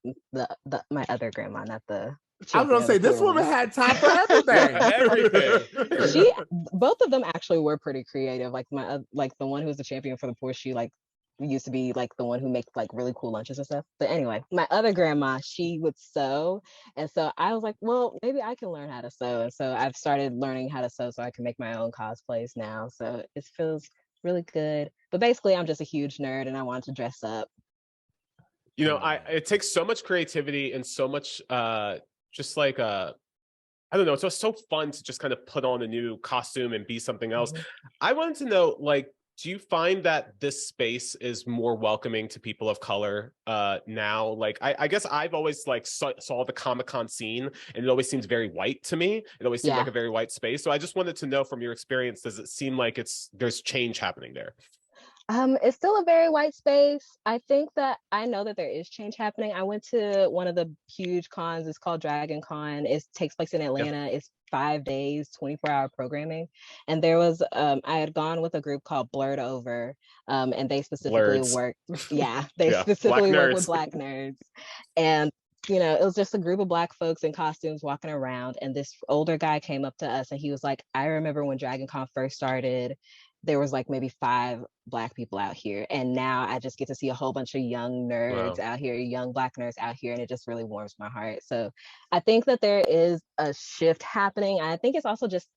my other grandma, not the I was gonna say this woman had time for everything. Both of them actually were pretty creative. Like the one who was the champion for the poor, she like used to be like the one who makes like really cool lunches and stuff. But anyway, my other grandma, she would sew. And so I was like, well, maybe I can learn how to sew. And so I've started learning how to sew so I can make my own cosplays now. So it feels really good. But basically I'm just a huge nerd and I want to dress up. It takes so much creativity and so much just like I don't know, it's just so fun to just kind of put on a new costume and be something else. I wanted to know, like, do you find that this space is more welcoming to people of color now? Like, I guess I've always like saw the Comic-Con scene, and it always seems very white to me. It always seemed like a very white space. So I just wanted to know from your experience, does it seem like there's change happening there? It's still a very white space. I think that I know that there is change happening. I went to one of the huge cons. It's called Dragon Con. It takes place in Atlanta. It's 5 days, 24-hour programming. And there was, I had gone with a group called Blurred Over, and they specifically work with Black nerds. And it was just a group of Black folks in costumes walking around. And this older guy came up to us and he was like, I remember when Dragon Con first started, there was like maybe 5 Black people out here. And now I just get to see a whole bunch of young nerds out here, young Black nerds out here. And it just really warms my heart. So I think that there is a shift happening. I think it's also just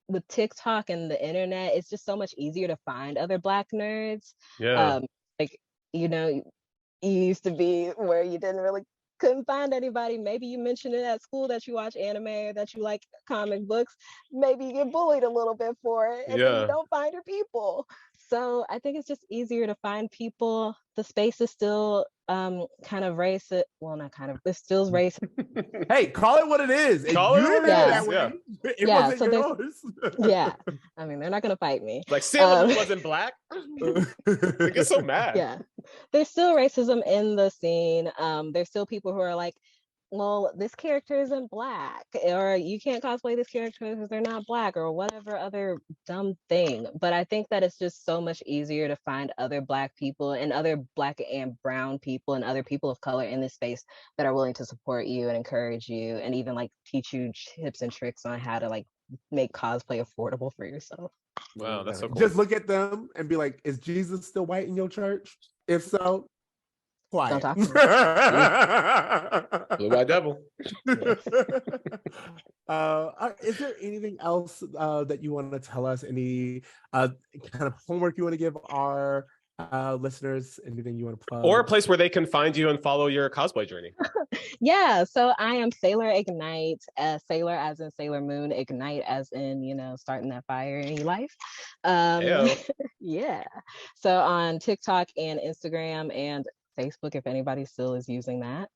with TikTok and the internet, it's just so much easier to find other Black nerds. It used to be where you couldn't find anybody. Maybe you mentioned it at school that you watch anime or that you like comic books. Maybe you get bullied a little bit for it and then you don't find your people. So I think it's just easier to find people. The space is still kind of racist. Well, not kind of, it's still racist. Hey, call it what it is. Call it what it is. It wasn't yours. I mean, they're not gonna fight me. Like Sailor Moon wasn't Black. They get so mad. Yeah, there's still racism in the scene. There's still people who are like, well, this character isn't Black, or you can't cosplay this character because they're not Black, or whatever other dumb thing. But I think that it's just so much easier to find other Black people and other Black and brown people and other people of color in this space that are willing to support you and encourage you and even like teach you tips and tricks on how to like make cosplay affordable for yourself. Wow, that's so cool. Just look at them and be like, is Jesus still white in your church? If so, Quiet. Don't talk to me. Blue-eyed devil. Is there anything else that you want to tell us? Any kind of homework you want to give our listeners? Anything you want to plug? Or a place where they can find you and follow your cosplay journey. Yeah, so I am Sailor Ignite, Sailor as in Sailor Moon, Ignite as in, starting that fire in your life. Yeah. So on TikTok and Instagram and Facebook, if anybody still is using that.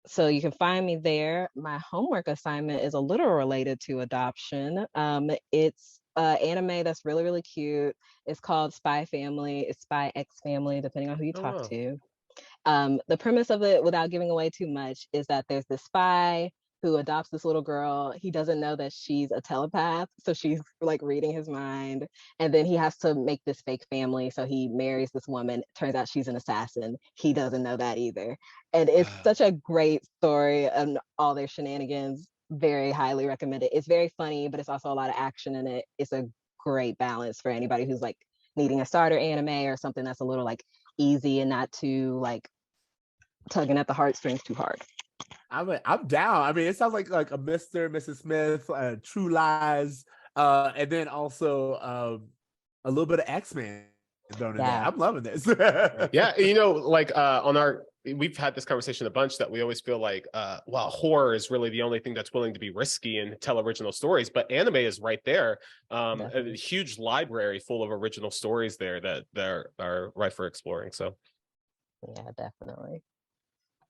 So you can find me there. My homework assignment is a little related to adoption. It's anime that's really, really cute. It's called Spy Family. It's Spy X Family, depending on who you talk to. The premise of it, without giving away too much, is that there's this spy who adopts this little girl. He doesn't know that she's a telepath, so she's like reading his mind. And then he has to make this fake family. So he marries this woman. Turns out she's an assassin. He doesn't know that either. And it's such a great story and all their shenanigans. Very highly recommended. It's very funny, but it's also a lot of action in it. It's a great balance for anybody who's like needing a starter anime or something that's a little like easy and not too like tugging at the heartstrings too hard. I'm down. I mean, it sounds like a Mr. and Mrs. Smith, True Lies, and then also a little bit of X-Men thrown in there. I'm loving this. Yeah, we've had this conversation a bunch that we always feel like, horror is really the only thing that's willing to be risky and tell original stories, but anime is right there. A huge library full of original stories there that are right for exploring. So, yeah, definitely.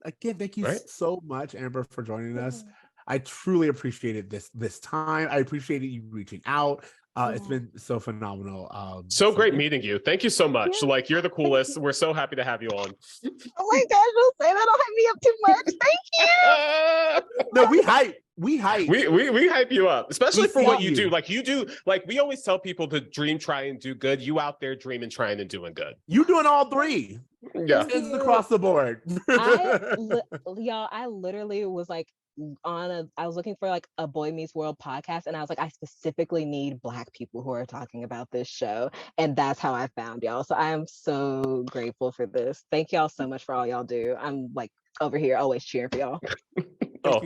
Again, thank you so much, Amber, for joining us. I truly appreciated this time. I appreciated you reaching out. It's been so phenomenal. So great meeting you. Thank you so much. Yeah. Like, you're the coolest. We're so happy to have you on. Oh my gosh, don't say that. Don't hype me up too much. Thank you. No, we hype. We hype you up, especially for what you do. Like, you do, like, we always tell people to dream, try, and do good. You out there dreaming, trying, and doing good. You doing all three. Yeah. It's across the board. Y'all, I literally was like, I was looking for like a Boy Meets World podcast, and I was like, I specifically need Black people who are talking about this show, and that's how I found y'all. So I am so grateful for this. Thank y'all so much for all y'all do. I'm like over here always cheering for y'all.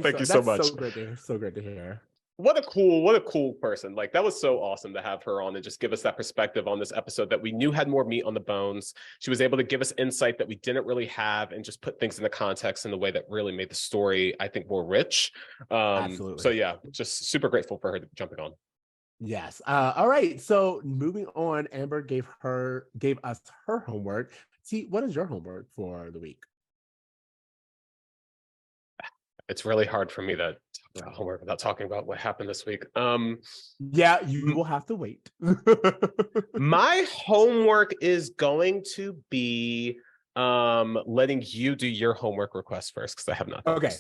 Thank you so much. So great to hear. What a cool person. Like, that was so awesome to have her on and just give us that perspective on this episode that we knew had more meat on the bones. She was able to give us insight that we didn't really have and just put things into context in the way that really made the story, I think, more rich. Absolutely. So yeah, just super grateful for her jumping on. Yes. All right. So moving on, Amber gave us her homework. See, what is your homework for the week? It's really hard for me to talk about homework without talking about what happened this week. Yeah, you will have to wait. My homework is going to be letting you do your homework request first, because I have not. Okay.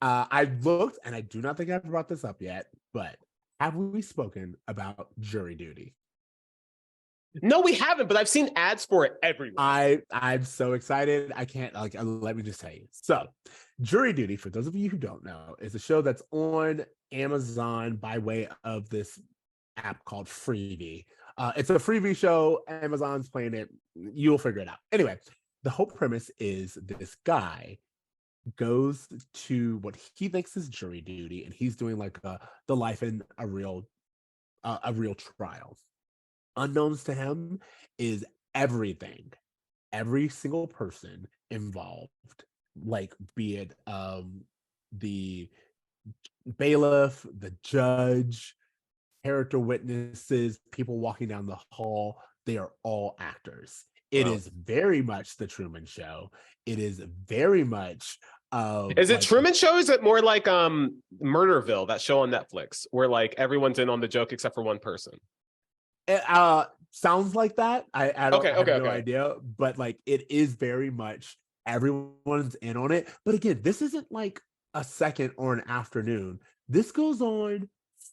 I looked, and I do not think I've brought this up yet, but have we spoken about jury duty? No, we haven't, but I've seen ads for it everywhere. I'm so excited. I can't, let me just tell you. So, Jury Duty, for those of you who don't know, is a show that's on Amazon by way of this app called Freevee. It's a Freevee show. Amazon's playing it. You'll figure it out. Anyway, the whole premise is this guy goes to what he thinks is jury duty, and he's doing like the life in a real trial. Unknowns to him is everything, every single person involved, like be it the bailiff, the judge, character witnesses, people walking down the hall, they are all actors. It is very much the Truman Show. It is very much is it Truman Show? Is it more like Murderville, that show on Netflix, where like everyone's in on the joke except for one person? It sounds like that. I don't have no idea, but like it is very much everyone's in on it. But again, this isn't like a second or an afternoon. This goes on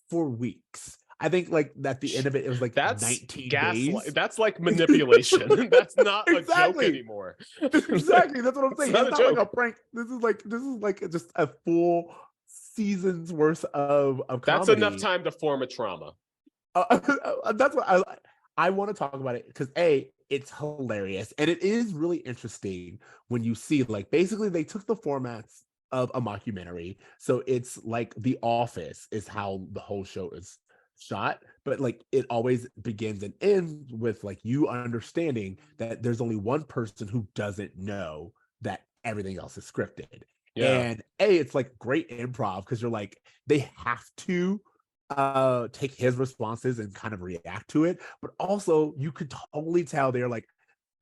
for weeks. I think like at the end of it, it was like that's 19 days. That's like manipulation. That's not a joke anymore. Exactly. That's what I'm saying. It's not like a prank. This is like just a full season's worth of comedy. That's enough time to form a trauma. That's what I want to talk about it, because it's hilarious. And it is really interesting when you see, like, basically they took the formats of a mockumentary. So it's like The Office is how the whole show is shot, but like it always begins and ends with like you understanding that there's only one person who doesn't know that everything else is scripted. Yeah. And it's like great improv because you're like, they have to take his responses and kind of react to it, but also you could totally tell they're like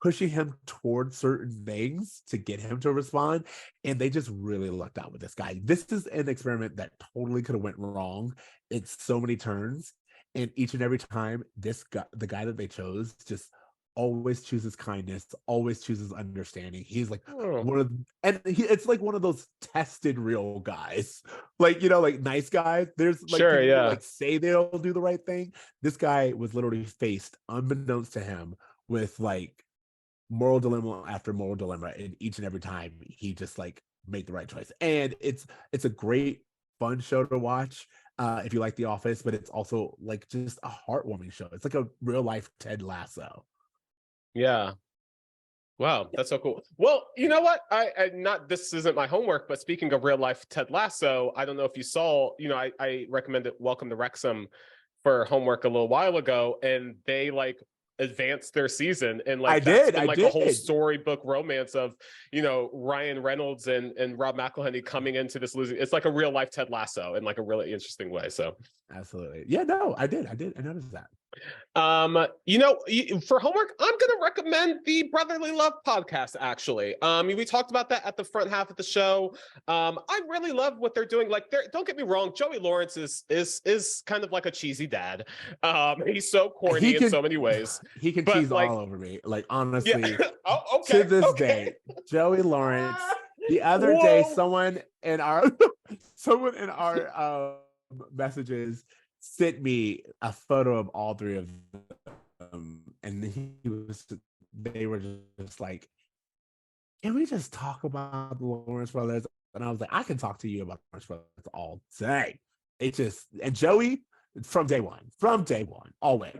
pushing him toward certain things to get him to respond, and they just really lucked out with this guy. This is an experiment that totally could have went wrong. It's so many turns, and each and every time this guy, the guy that they chose, just always chooses kindness, always chooses understanding. He's like one of, and it's like one of those tested real guys, like, you know, like nice guys. There's like sure, people yeah, who, like, say they'll do the right thing. This guy was literally faced, unbeknownst to him, with like moral dilemma after moral dilemma, and each and every time he just like made the right choice. And it's a great fun show to watch if you like The Office, but it's also like just a heartwarming show. It's like a real life Ted Lasso. Yeah. Wow, that's so cool. Well, you know what? I not, this isn't my homework, but speaking of real life Ted Lasso, I don't know if you saw, you know, I recommended Welcome to Wrexham for homework a little while ago, and they like advanced their season, and like a whole storybook romance of, you know, Ryan Reynolds and Rob McElhenney coming into this losing. It's like a real life Ted Lasso in like a really interesting way. So absolutely, yeah, no, I noticed that. You know, for homework, I'm gonna recommend the Brotherly Love podcast. Actually, we talked about that at the front half of the show. I really love what they're doing. Like, don't get me wrong, Joey Lawrence is kind of like a cheesy dad. He's so corny in so many ways. He can cheese all over me. Like, honestly, yeah. Okay, to this day, Joey Lawrence. The other day, someone in our messages sent me a photo of all three of them, and they were just like, can we just talk about the Lawrence brothers? And I was like, I can talk to you about the Lawrence brothers all day. And Joey, from day one, always.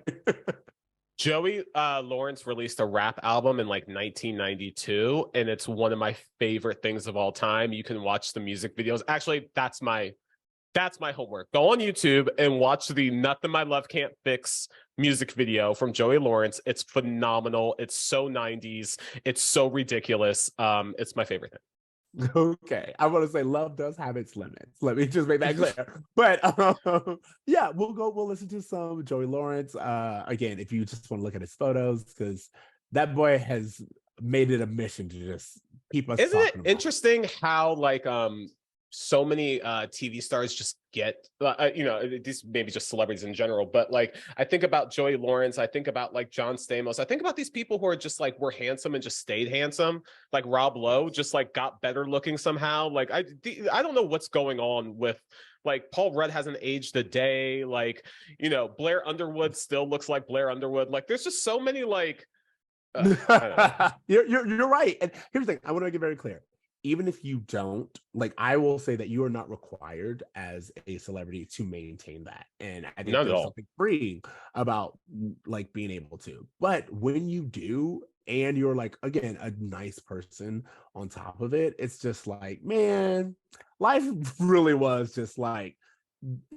Joey Lawrence released a rap album in like 1992, and it's one of my favorite things of all time. You can watch the music videos. Actually, that's my homework. Go on YouTube and watch the Nothing My Love Can't Fix music video from Joey Lawrence. It's phenomenal. It's so 90s. It's so ridiculous. It's my favorite thing. Okay. I want to say love does have its limits. Let me just make that clear. But yeah, we'll listen to some Joey Lawrence. Again, if you just want to look at his photos, because that boy has made it a mission to just keep us. Isn't it interesting how like so many TV stars just get, you know, these maybe just celebrities in general, but like I think about Joey Lawrence, I think about like John Stamos, I think about these people who are just like were handsome and just stayed handsome, like Rob Lowe just like got better looking somehow. Like I don't know what's going on with, like, Paul Rudd hasn't aged a day, like, you know, Blair Underwood still looks like Blair Underwood. Like there's just so many like I don't know. You're right. And here's the thing, I want to make it very clear. Even if you don't, like, I will say that you are not required as a celebrity to maintain that. And I think there's something freeing about like being able to. But when you do, and you're like, again, a nice person on top of it, it's just like, man, life really was just like,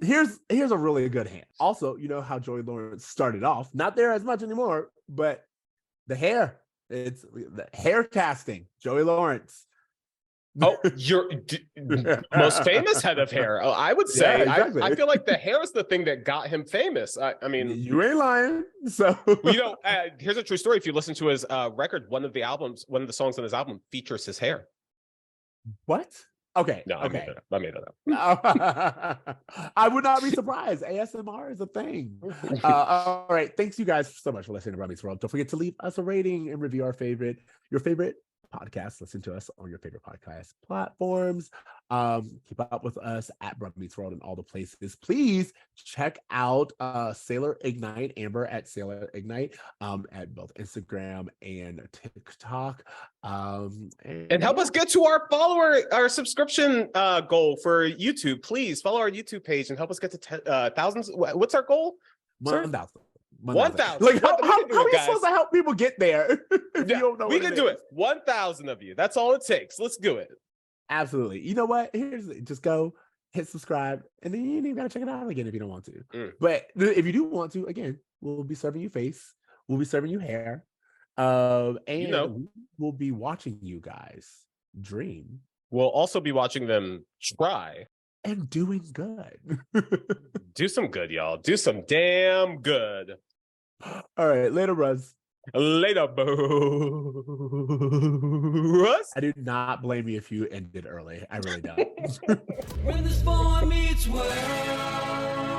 here's a really good hand. Also, you know how Joey Lawrence started off, not there as much anymore, but the hair, it's the hair casting, Joey Lawrence. Oh, you're most famous head of hair. I would say, yeah, exactly. I feel like the hair is the thing that got him famous. I mean, you ain't lying. So, you know, here's a true story. If you listen to his record, one of the songs on his album features his hair. What? Okay. No, okay. I made that up. I would not be surprised. ASMR is a thing. All right. Thanks you guys so much for listening to Bromance World. Don't forget to leave us a rating and review your favorite podcast. Listen to us on your favorite podcast platforms. Keep up with us at Bromance World in all the places. Please check out Sailor Ignite, Amber at Sailor Ignite, at both Instagram and TikTok. And help us get to our subscription goal for YouTube. Please follow our YouTube page and help us get to thousands. What's our goal? 1,000. 1,000. Like, how are you supposed to help people get there? If you don't know we can do it. 1,000 of you. That's all it takes. Let's do it. Absolutely. You know what? Just go hit subscribe, and then you ain't even gotta check it out again if you don't want to. But if you do want to, again, we'll be serving you face, we'll be serving you hair, and we'll be watching you guys dream. We'll also be watching them try and doing good. Do some good, y'all. Do some damn good. All right, later, Ruz. Later, Ruz. I do not blame you if you ended early. I really don't. When this boy meets world.